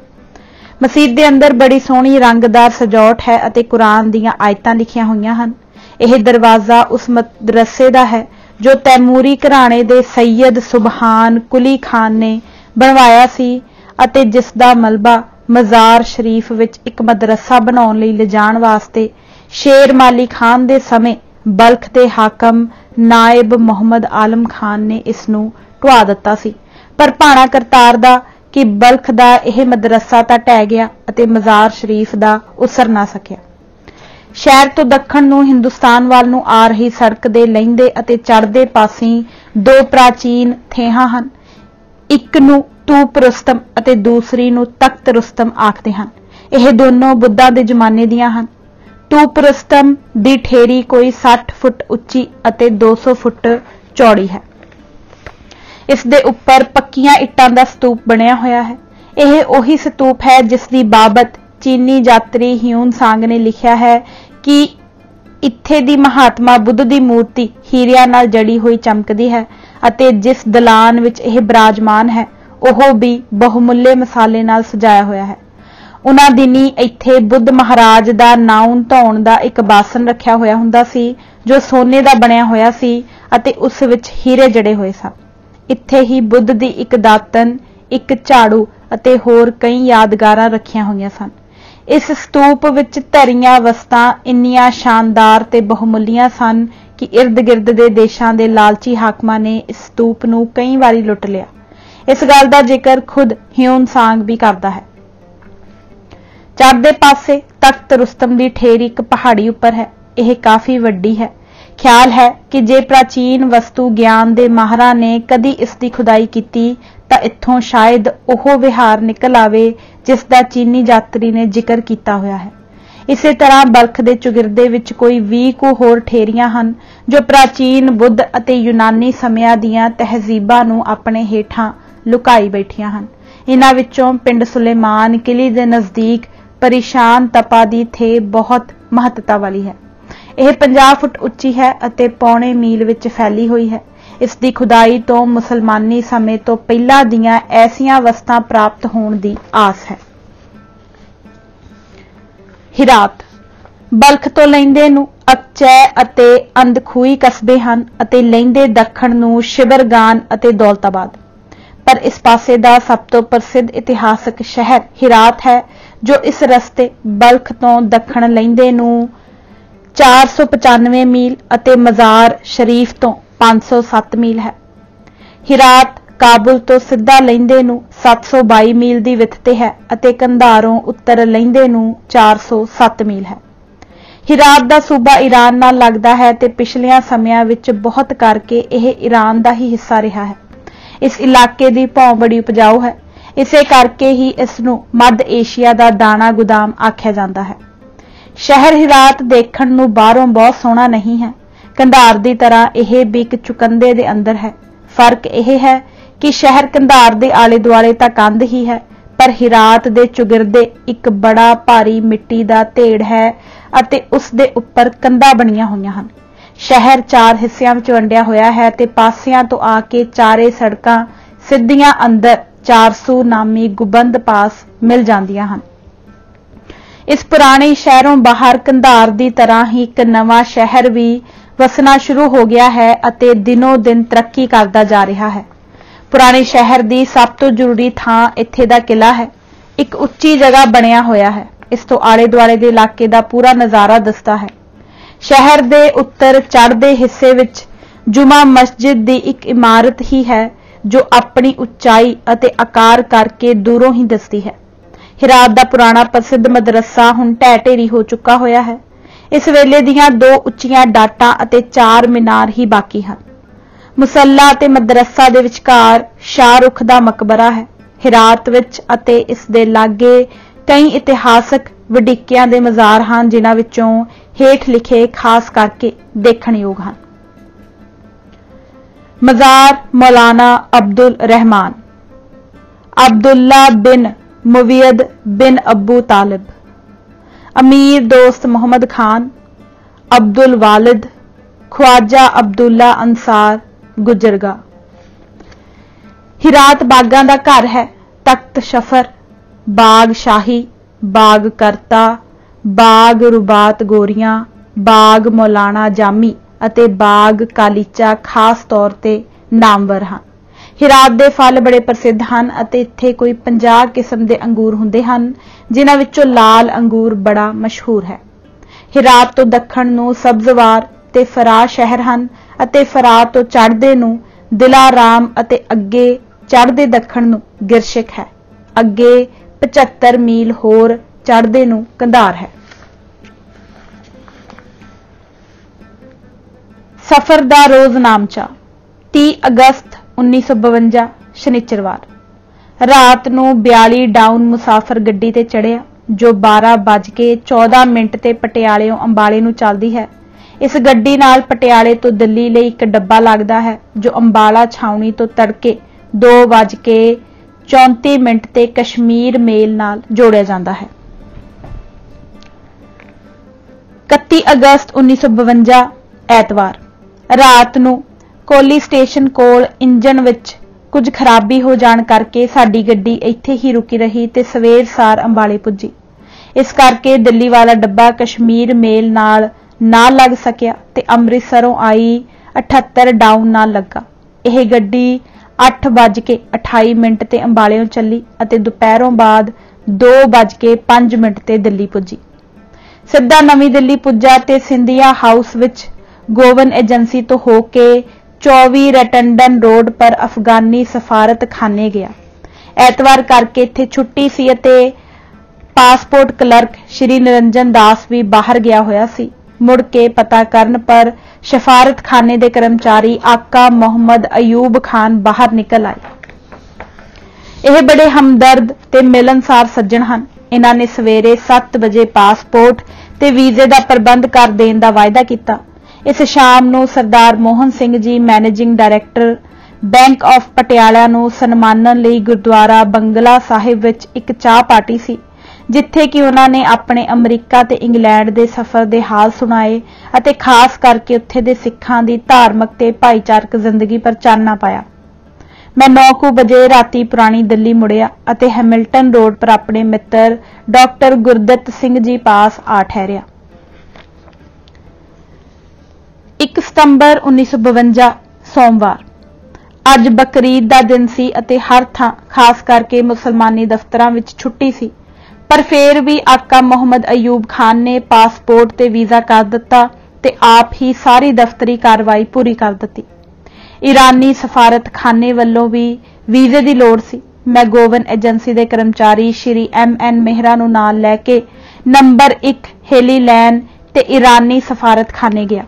ਮਸੀਤ ਦੇ ਅੰਦਰ ਬੜੀ ਸੋਹਣੀ ਰੰਗਦਾਰ ਸਜਾਵਟ ਹੈ ਅਤੇ ਕੁਰਾਨ ਦੀਆਂ ਆਇਤਾਂ ਲਿਖੀਆਂ ਹੋਈਆਂ ਹਨ। ਇਹ ਦਰਵਾਜ਼ਾ ਉਸ ਮਦਰਸੇ ਦਾ ਹੈ ਜੋ ਤੈਮੂਰੀ ਘਰਾਣੇ ਦੇ ਸੈਯਦ ਸੁਬਹਾਨ ਕੁਲੀ ਖਾਨ ਨੇ ਬਣਵਾਇਆ ਸੀ ਅਤੇ ਜਿਸ ਦਾ ਮਲਬਾ ਮਜ਼ਾਰ ਸ਼ਰੀਫ ਵਿੱਚ ਇੱਕ ਮਦਰਸਾ ਬਣਾਉਣ ਲਈ ਲਿਜਾਣ ਵਾਸਤੇ ਸ਼ੇਰ ਮਾਲੀ ਖਾਨ ਦੇ ਸਮੇਂ ਬਲਖ ਦੇ ਹਾਕਮ ਨਾਇਬ ਮੁਹੰਮਦ ਆਲਮ ਖਾਨ ਨੇ ਇਸ ਨੂੰ ਢਵਾ ਦਿੱਤਾ ਸੀ। ਪਰ ਭਾਣਾ ਕਰਤਾਰ ਦਾ ਕਿ ਬਲਖ ਦਾ ਇਹ ਮਦਰਸਾ ਤਾਂ ਢਹਿ ਗਿਆ ਅਤੇ ਮਜ਼ਾਰ ਸ਼ਰੀਫ ਦਾ ਉਸਰ ਨਾ ਸਕਿਆ। ਸ਼ਹਿਰ ਤੋਂ ਦੱਖਣ ਨੂੰ ਹਿੰਦੁਸਤਾਨ ਵੱਲ ਨੂੰ ਆ ਰਹੀ ਸੜਕ ਦੇ ਲਹਿੰਦੇ ਅਤੇ ਚੜ੍ਹਦੇ ਪਾਸੀਂ 2 ਪ੍ਰਾਚੀਨ ਥੇਹਾਂ ਹਨ। ਇੱਕ ਨੂੰ ਤੂਪ ਰੁਸਤਮ ਅਤੇ ਦੂਸਰੀ ਨੂੰ ਤਖਤ ਰੁਸਤਮ ਆਖਦੇ ਹਨ। ਇਹ ਦੋਨੋਂ ਬੁੱਧਾ ਦੇ ਜ਼ਮਾਨੇ ਦੀਆਂ ਹਨ। ਤੂਪ ਰੁਸਤਮ ਦੀ ਠੇਰੀ ਕੋਈ 60 ਫੁੱਟ ਉੱਚੀ ਅਤੇ 200 ਫੁੱਟ ਚੌੜੀ ਹੈ। ਇਸ ਦੇ ਉੱਪਰ ਪੱਕੀਆਂ ਇੱਟਾਂ ਦਾ ਸਤੂਪ ਬਣਿਆ ਹੋਇਆ ਹੈ। ਇਹ ਉਹੀ ਸਤੂਪ ਹੈ ਜਿਸ ਦੀ ਬਾਬਤ ਚੀਨੀ ਯਾਤਰੀ ਹਿਊਨ ਸਾਂਗ ਨੇ ਲਿਖਿਆ ਹੈ ਕਿ ਇੱਥੇ ਦੀ ਮਹਾਤਮਾ ਬੁੱਧ ਦੀ ਮੂਰਤੀ ਹੀਰਿਆਂ ਨਾਲ ਜੜੀ ਹੋਈ ਚਮਕਦੀ ਹੈ ਅਤੇ ਜਿਸ ਦਲਾਨ ਵਿੱਚ ਇਹ ਬਿਰਾਜਮਾਨ ਹੈ ਉਹ ਵੀ ਬਹੁਮੁੱਲੇ ਮਸਾਲੇ ਨਾਲ ਸਜਾਇਆ ਹੋਇਆ ਹੈ। ਉਹਨਾਂ ਦਿਨੀ ਇੱਥੇ ਬੁੱਧ ਮਹਾਰਾਜ ਦਾ ਨਾਉਣ ਧੋਣ ਦਾ ਇੱਕ ਬਾਸਨ ਰੱਖਿਆ ਹੋਇਆ ਹੁੰਦਾ ਸੀ ਜੋ ਸੋਨੇ ਦਾ ਬਣਿਆ ਹੋਇਆ ਸੀ ਅਤੇ ਉਸ ਵਿੱਚ ਹੀਰੇ ਜੜੇ ਹੋਏ ਸਨ। ਇੱਥੇ ਹੀ ਬੁੱਧ ਦੀ ਇੱਕ ਦਾਤਨ, ਇੱਕ ਝਾੜੂ ਅਤੇ ਹੋਰ ਕਈ ਯਾਦਗਾਰਾਂ ਰੱਖੀਆਂ ਹੋਈਆਂ ਸਨ। ਇਸ ਸਤੂਪ ਵਿੱਚ ਧਰੀਆਂ ਵਸਤਾਂ ਇੰਨੀਆਂ ਸ਼ਾਨਦਾਰ ਤੇ ਬਹੁਮੁੱਲੀਆਂ ਸਨ ਕਿ ਇਰਦ-ਗਿਰਦ ਦੇ ਦੇਸ਼ਾਂ ਦੇ ਲਾਲਚੀ ਹਾਕਮਾਂ ਨੇ ਇਸ ਸਤੂਪ ਨੂੰ ਕਈ ਵਾਰੀ ਲੁੱਟ ਲਿਆ। ਇਸ ਗੱਲ ਦਾ ਜ਼ਿਕਰ ਖੁਦ ਹਿਊਨ ਸਾਂਗ ਵੀ ਕਰਦਾ ਹੈ। ਚੜ੍ਹਦੇ ਪਾਸੇ ਤਖਤ ਰੁਸਤਮ ਦੀ ਠੇਰੀ ਇੱਕ ਪਹਾੜੀ ਉੱਪਰ ਹੈ। ਇਹ ਕਾਫੀ ਵੱਡੀ ਹੈ। ਖਿਆਲ ਹੈ ਕਿ ਜੇ ਪ੍ਰਾਚੀਨ ਵਸਤੂ ਗਿਆਨ ਦੇ ਮਾਹਰਾਂ ਨੇ ਕਦੀ ਇਸ ਦੀ ਖੁਦਾਈ ਕੀਤੀ ਤਾਂ ਇੱਥੋਂ ਸ਼ਾਇਦ ਉਹ ਵਿਹਾਰ ਨਿਕਲ ਆਵੇ ਜਿਸ ਦਾ ਚੀਨੀ ਯਾਤਰੀ ਨੇ ਜ਼ਿਕਰ ਕੀਤਾ ਹੋਇਆ ਹੈ। ਇਸੇ ਤਰ੍ਹਾਂ ਬਲਖ ਦੇ ਚੁਗਿਰਦੇ ਵਿੱਚ ਕੋਈ 20 ਕੁ ਹੋਰ ਠੇਰੀਆਂ ਹਨ ਜੋ ਪ੍ਰਾਚੀਨ ਬੁੱਧ ਅਤੇ ਯੂਨਾਨੀ ਸਮਿਆਂ ਦੀਆਂ ਤਹਿਜ਼ੀਬਾਂ ਨੂੰ ਆਪਣੇ ਹੇਠਾਂ ਲੁਕਾਈ ਬੈਠੀਆਂ ਹਨ। इन्हां विचों पिंड सुलेमान किले दे नज़दीक परेशान तपा दी थे बहुत महत्ता वाली है। यह 50 फुट उच्ची है अते पौने मील विच फैली हुई है। इस दी खुदाई तो मुसलमानी समय तो पहला दियां ऐसियां वस्तां प्राप्त होण दी आस है। हिरात बल्ख तो लैंदे नूं अकचै अते अंधखूही कस्बे हन अते लैंदे दखण नूं शिबरगान अते दौलताबाद, पर इस पासे दा सब तो प्रसिद्ध इतिहासक शहर हिरात है जो इस रस्ते बल्ख तो दखण लैंदे नूं 495 मील अते मज़ार शरीफ तो 507 मील है। हिरात काबुल तो सिद्धा लैंदे नूं 722 मील दी विथ ते है अते कंधारों उत्तर लैंदे नूं 407 मील है। हिरात दा सूबा ईरान नाल लगदा है ते पिछलियां समयां विच बहुत करके यह ईरान दा ही हिस्सा रहा है। इस इलाके दी भौं बड़ी उपजाऊ है, इसे करके ही इस नूं मध्य एशिया दा दाना गुदाम आख्या जांदा है। शहर हिरात देखण नूं बाहरों बहुत सोहना नहीं है, कंधार दी तरह यह भी एक चुकंदे दे अंदर है। फर्क यह है कि शहर कंधार दे आले दुआले तां कंध ही है, पर हिरात दे चुगिरदे एक बड़ा भारी मिट्टी दा ढेड़ है अते उस दे उपर कंधां बणीਆਂ होईयां हन। शहर 4 हिस्सिਆਂ ਵਿੱਚ ਵੰਡਿਆ ਹੋਇਆ है ते पासियां तो आके चारे सड़कां सिद्धियां अंदर 400 नामी गुबंद पास मिल जांदियां हन। इस पुराने शहरों बाहर कंधार दी तरह ही एक नवां शहर भी वसना शुरू हो गया है अते दिनों दिन तरक्की करदा जा रहा है। पुराने शहर दी सब तो जरूरी थां इत्थे दा किला है, एक उच्ची जगह बनिया होया है। इस तो आले दुआले दे इलाके दा पूरा नज़ारा दसदा है। शहर दे उत्तर चढ़दे हिस्से विच जुमा मस्जिद दी एक इमारत ही है जो अपनी उचाई अते आकार करके दूरों ही दसदी है। हिरात दा पुराना प्रसिद्ध मदरसा हुण ढह ढेरी हो चुका होया है। इस वेले दियां 2 उच्चियां डाटां अते 4 मीनार ही बाकी हन। मुसल्ला अते मदरसा दे विचकार शाहरुख दा मकबरा है। हिरात विच अते इस दे लागे कई इतिहासक वडिकियां दे मज़ार हन जिन्हां विचों हेठ लिखे खास करके देखण योग हन। मज़ार मौलाना अब्दुल रहमान, अब्दुल्ला बिन मुवियद बिन अबू तालिब, अमीर दोस्त मोहम्मद खान, अब्दुल वालिद, ख्वाजा अब्दुल्ला अंसार गुजरगा। हिरात बागां दा घर है। तख्त शफर, बाग शाही, बाग करता, बाग रुबात गोरियां, बाग मौलाना जामी अते बाग कालीचा खास तौर ते नामवर हैं। हिरात दे फल बड़े प्रसिद्ध हैं अते इत्थे कोई 50 किस्म दे अंगूर हुंदे हन जिन्हां विचों लाल अंगूर बड़ा मशहूर है। हिरात तो दखण नूं सब्जवार ते फरार शहर हन अते फरार तो चढ़दे नूं दिलाराम अते अगे चढ़दे दखण नूं गिरशिक है। अगे 75 मील होर चढ़दे नूं कंधार है। सफर दा रोज नामचा 30 अगस्त 1952 शनिचरवार रात नूं 42 डाउन मुसाफर गड्डी ते चढ़िया जो 12:14 ते पटियालेों अंबाले नूं चलदी है। इस गड्डी नाल पटियाले तो दिल्ली लई एक डब्बा लगदा है जो अंबाला छावनी तो तड़के 2:34 ते कश्मीर मेल नाल जोड़िया जांदा है। 31 अगस्त 1952 ऐतवार रात नूं कोली स्टेशन कोल इंजन विच कुछ खराबी हो जाण करके साडी गड्डी इत्थे ही रुकी रही ते सवेर सार अंबाले पुजी। इस करके दिल्ली वाला डब्बा कश्मीर मेल नाल ना लग सकिया ते अमृतसरों आई 78 डाउन नाल लगा। यह गड्डी 8:28 ते अंबालियों चली अते दोपहरों बाद 2:05 ते दिल्ली पुजी। सिद्धा नवी दिल्ली पुजा ते Scindia house which Goan agency तो होके 24 रटंडन रोड पर अफगानी सफारत खाने गया। ऐतवार करके इत्थे छुट्टी सी अते पासपोर्ट क्लर्क श्री निरंजन दास भी बाहर गया होया सी। मुड़ के पता करन पर सफारत खाने दे कर्मचारी आका मोहम्मद अयूब खान बाहर निकल आए। यह बड़े हमदर्द ते मिलनसार सज्जन हन। इन्हां ने सवेरे 7 बजे पासपोर्ट ते वीजे दा प्रबंध कर देण दा वायदा किया। इस शाम नूं Sardar Mohan Singh ji managing director bank of Patiala नूं सन्मानण लई गुरुद्वारा बंगला साहिब विच एक चाह पार्टी सी, जिथे कि उन्हां ने अपने अमरीका ते इंग्लैंड दे सफर दे हाल सुनाए अते खास करके उत्थे दे सिखां दी धार्मिक ते भाईचारक जिंदगी पर चानना पाया। मैं 9 बजे राती पुरानी दिल्ली मुड़िया अते हैमिल्टन रोड पर अपने मित्र डॉक्टर गुरदत्त सिंह जी पास आ ठहरिया। 1 सितंबर 1952 सोमवार। अज बकरीद दा दिन सी अते हर थां खास करके मुसलमानी दफ्तरां विच छुट्टी सी, पर फिर भी आका मुहम्मद अयूब खान ने पासपोर्ट ते वीज़ा कर दिता ते आप ही सारी दफ्तरी कार्रवाई पूरी कर दिती। ईरानी सफारत खाने वालों भी वीजे की लोड़ सी। मैं गोवन एजेंसी के कर्मचारी श्री MN मेहरा नूं नाल लैके नंबर 1 हेली लैन ते ईरानी सफारत खाने गया।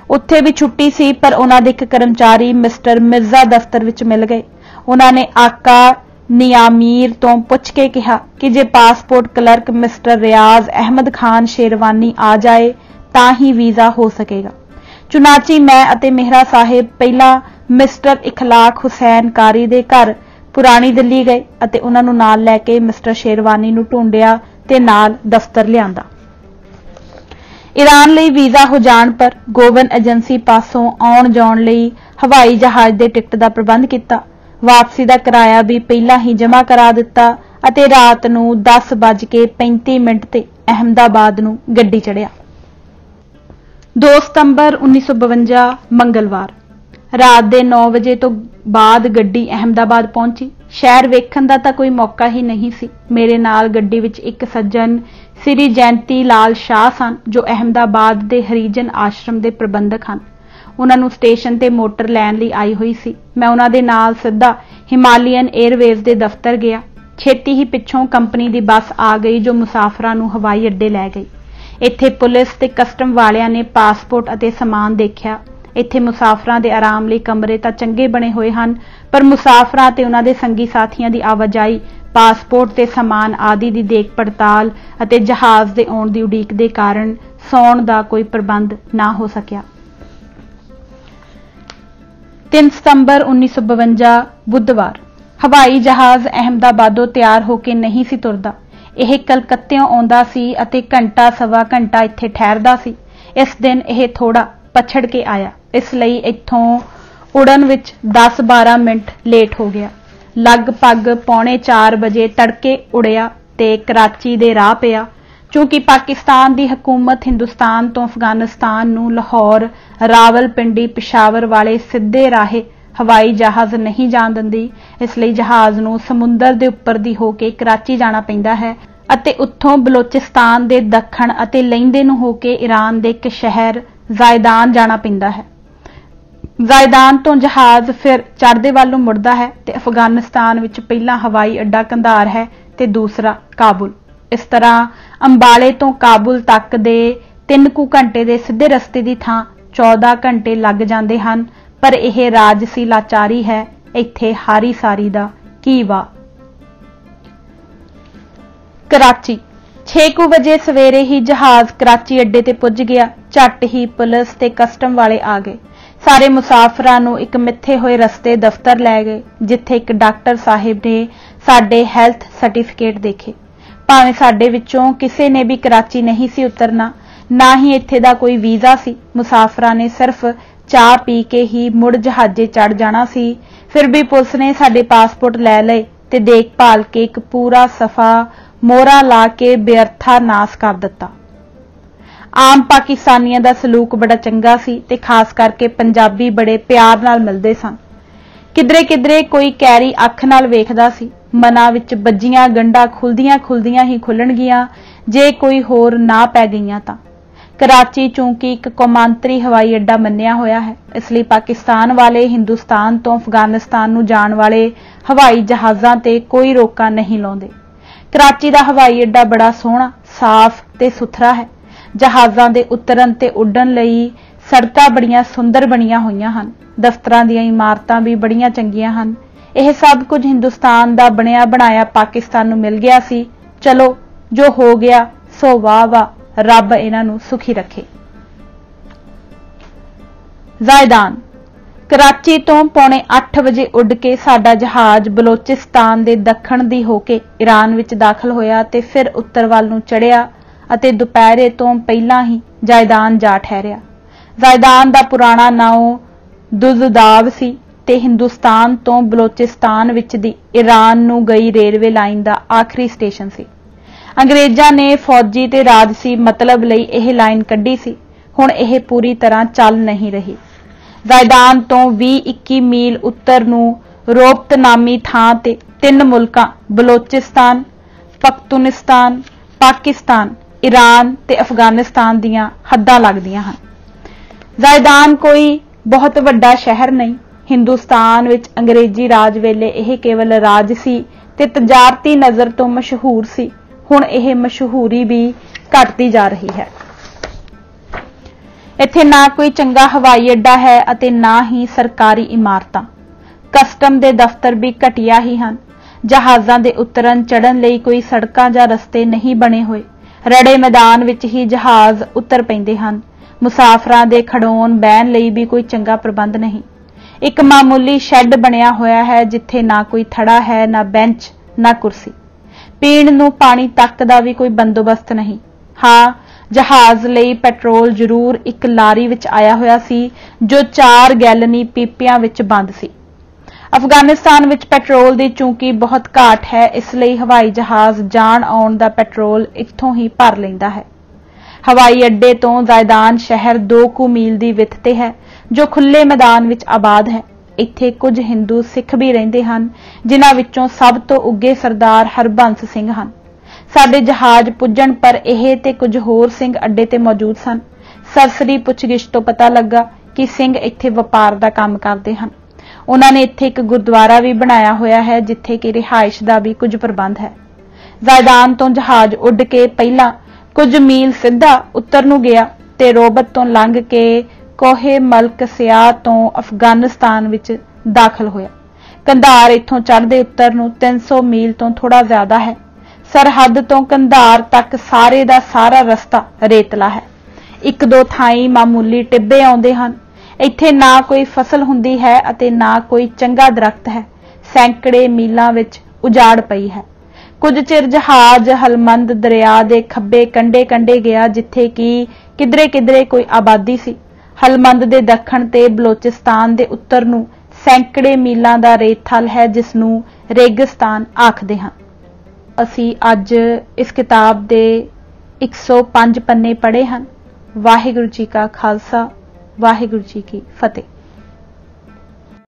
उत्थे भी छुट्टी सी, पर उन्हां दे इक कर्मचारी मिस्टर मिर्जा दफ्तर विच मिल गए। उन्होंने आका नियामीर तो पुछ के कहा कि जे पासपोर्ट क्लर्क मिस्टर रियाज अहमद खान शेरवानी आ जाए तां ही वीजा हो सकेगा। चुनाची मैं अते मेहरा साहिब पहला मिस्टर इखलाक हुसैन कारी दे घर पुरानी दिल्ली गए अते उन्हां नूं नाल लैके मिस्टर शेरवानी नूं ढूंढिया ते नाल दफ्तर लिआंदा। ईरान लई वीजा हो जाण पर गोवन एजेंसी पासों आउण जाउण लई हवाई जहाज दे टिकट दा प्रबंध किया। वापसी दा किराया भी पहला ही जमा करा दिता अते रात नूं 10:35 ते अहमदाबाद नूं गड्डी चढ़िया। 2 सितंबर 1952 मंगलवार रात दे 9 बजे तो बाद गड्डी अहमदाबाद पहुंची। शहर वेखण दा तां कोई मौका ही नहीं सी। मेरे नाल गड्डी विच एक सज्जन श्री जयंती लाल शाह सन, जो अहमदाबाद दे हरिजन आश्रम दे प्रबंधक हन। उन्हां नूं स्टेशन ते मोटर लैण लई आई हुई सी। मैं उन्हां दे नाल सिद्धा हिमालयन एयरवेज दे दफ्तर गया। छेती ही पिछों कंपनी दी बस आ गई जो मुसाफरां नूं हवाई अड्डे लै गई। इत्थे पुलिस ते कस्टम वालियां ने पासपोर्ट अते समान देखिया। इत्थे मुसाफरां दे आराम लई कमरे तां चंगे बने होए हन, पर मुसाफरां ते उन्हां दे संगी साथियां दी आवाजाई, पासपोर्ट ते समान आदि दी देख पड़ताल अते जहाज दे आउण दी उड़ीक दे कारण सौण दा कोई प्रबंध ना हो सकिया। 3 सितंबर 1952 बुधवार हवाई जहाज अहमदाबादों तैयार होके नहीं सी तुरदा। यह कलकत्तियों आउंदा सी अते घंटा सवा घंटा इत्थे ठहरदा सी। इस दिन यह थोड़ा पछड़ के आया, इसलिए इत्थों उड़न विच 10-12 मिनट लेट हो गया। लगभग 3:45 बजे तड़के उड़िया ते कराची दे राह पिया। क्योंकि पाकिस्तान दी हुकूमत हिंदुस्तान तो अफगानिस्तान नूं लाहौर, रावलपिंडी, पिशावर वाले सीधे राहे हवाई जहाज नहीं जाण दिंदी, इसलिए जहाज नूं समुंदर दे उपर दी होके कराची जाना पैंदा है अते उत्थों बलोचिस्तान दे दखण अते लहिंदे नूं होके ईरान दे एक शहर जायदान जाना पैंदा है। जायदान तो जहाज फिर चढ़दे वल नूं मुड़दा है ते अफगानिस्तान विच पहला हवाई अड्डा कंधार है ते दूसरा काबुल। इस तरह अंबाले तो काबुल तक दे 3 घंटे दे सीधे रस्ते दी थां 14 घंटे लग जांदे हन, पर यह राजसी लाचारी है। इत्थे हारी सारी दा की वा। कराची 6 बजे सवेरे ही जहाज कराची अड्डे ते पुज गया। झट ही पुलिस ते कस्टम वाले आ गए। सारे मुसाफरां नूं एक मिथे होए रस्ते दफ्तर लै गए, जिथे एक डॉक्टर साहिब ने साडे हैल्थ सर्टिफिकेट देखे। भावें साडे विचों किसी ने भी कराची नहीं सी उतरना, ना ही इत्थे दा कोई वीजा सी। मुसाफरां ने सिर्फ चाह पी के ही मुड़ जहाजे चढ़ जाना सी। फिर भी पुलिस ने साडे पासपोर्ट लै लए ते देखभाल के एक पूरा सफा मोहरा ला के बेअर्था नाश कर दिता। आम पाकिस्तानियों का सलूक बड़ा चंगा सी ते खास करके पंजाबी बड़े प्यार नाल मिलदे सन। किधरे किधरे कोई कैरी अख नाल वेखदा सी। मना विच बज्जियां गंढां खुलदियां ही खुलणगियां जे कोई होर ना पै गईयां तां। कराची चूंकि एक कौमांतरी हवाई अड्डा मन्निया होया है, इसलिए पाकिस्तान वाले हिंदुस्तान तो अफगानिस्तान नूं जाण वाले हवाई जहाज़ां ते कोई रोका नहीं लाउंदे। कराची दा हवाई अड्डा बड़ा सोहना, साफ ते सुथरा है। जहाज़ां दे उतरन ते उड्डण लई सड़कां बड़ियां सुंदर बणियां होईयां हन। दफ्तरां दीयां इमारतां भी बड़ियां चंगियां हन। यह सब कुछ हिंदुस्तान दा बणिया बनाया पाकिस्तान नूं मिल गया सी। चलो जो हो गया सो वाह वाह, रब इन्हां नूं सुखी रखे। जायदान कराची तो 7:45 वजे उड़ के साडा जहाज बलोचिस्तान दे दखण दी होके ईरान विच दाखल होया ते फिर उत्तर वल नूं चढ़िया अते दुपहरे तो पहलां ही जायदान जा ठहरिया। जायदान दा पुराना नाम दुज़दाब सी ते हिंदुस्तान तो बलोचिस्तान विच दी ईरान नूं गई रेलवे लाइन दा आखिरी स्टेशन सी। अंग्रेजां ने फौजी ते राजसी मतलब लई यह लाइन कड्ढी सी। हुण यह पूरी तरह चल नहीं रही। जायदान तो 20-21 मील उत्तर नूं रोबत नामी थां ते 3 मुल्कां बलोचिस्तान, पख्तूनिस्तान, पाकिस्तान, ईरान ते अफगानिस्तान दीआं हद्दां लगदियां हन। जायदान कोई बहुत वड्डा शहर नहीं। हिंदुस्तान विच अंग्रेजी राज वेले यह केवल राज सी ते तजारती नज़र तो मशहूर सी। हुण यह मशहूरी भी घटती जा रही है। इत्थे ना कोई चंगा हवाई अड्डा है अते ना ही सरकारी इमारतां। कस्टम दे दफ्तर भी घटिया ही हन। जहाज़ां दे उतरन चढ़न लई कोई सड़कां जां रस्ते नहीं बने हुए। रड़े मैदान विच ही जहाज़ उतर पैंदे हन। मुसाफरां दे खड़ोण बहण लई भी कोई चंगा प्रबंध नहीं। एक मामूली शैड बनिया होया है जिथे ना कोई थड़ा है, ना बेंच, ना कुर्सी। पीण नूं पानी तक दा भी कोई बंदोबस्त नहीं। हाँ, जहाज लई पेट्रोल जरूर एक लारी विच आया होया सी जो 4 गैलनी पीपियां विच बंद सी। अफगानिस्तान विच पेट्रोल दी चूंकि बहुत घाट है, इसलिए हवाई जहाज जाण आउण दा पेट्रोल इत्थों ही भर लैंदा है। हवाई अड्डे तो जायदान शहर 2 कुछ मील दी विथ ते है जो खुले मैदान विच आबाद है। इत्थे कुछ हिंदू सिख भी रहिंदे हन जिन्हां विचों सब तो उगे सरदार हरबंस सिंह हन। साडे जहाज पुजण पर यह ते कुछ होर सिंह अड्डे ते मौजूद सन। सरसरी पुछगिछ तो पता लगा कि सिंह इत्थे वपार दा काम करदे हन। उन्हां ने इत्थे एक गुरुद्वारा भी बनाया होया है जिथे कि रिहाइश दा भी कुछ प्रबंध है। जायदान तो जहाज उड़ के पहला कुछ मील सीधा उत्तर नूं गया ते रोबत तो लंघ के कोहे मलक सियाह तो अफगानिस्तान विच दाखिल होया। कंधार इत्थों चढ़दे उत्तर नूं 300 मील तो थोड़ा ज्यादा है। सरहद तो कंधार तक सारे दा सारा रस्ता रेतला है। 1-2 थाई मामूली टिब्बे आउंदे हन। इत्थे ना कोई फसल हुंदी है अते ना कोई चंगा दरख्त है। सैकड़े मीलां विच उजाड़ पई है। कुछ चिर जहाज हलमंद दरिया दे खब्बे कंढे गया जिथे कि किधरे कोई आबादी सी। हलमंद दे दखण ते बलोचिस्तान दे उत्तर नूं सैकड़े मीलां दा रेतथल है जिसनूं रेगिस्तान आखदे हन। असी अज इस किताब दे 105 पन्ने पढ़े हन। वाहिगुरू जी का खालसा, वाहिगुरू जी की फतेह।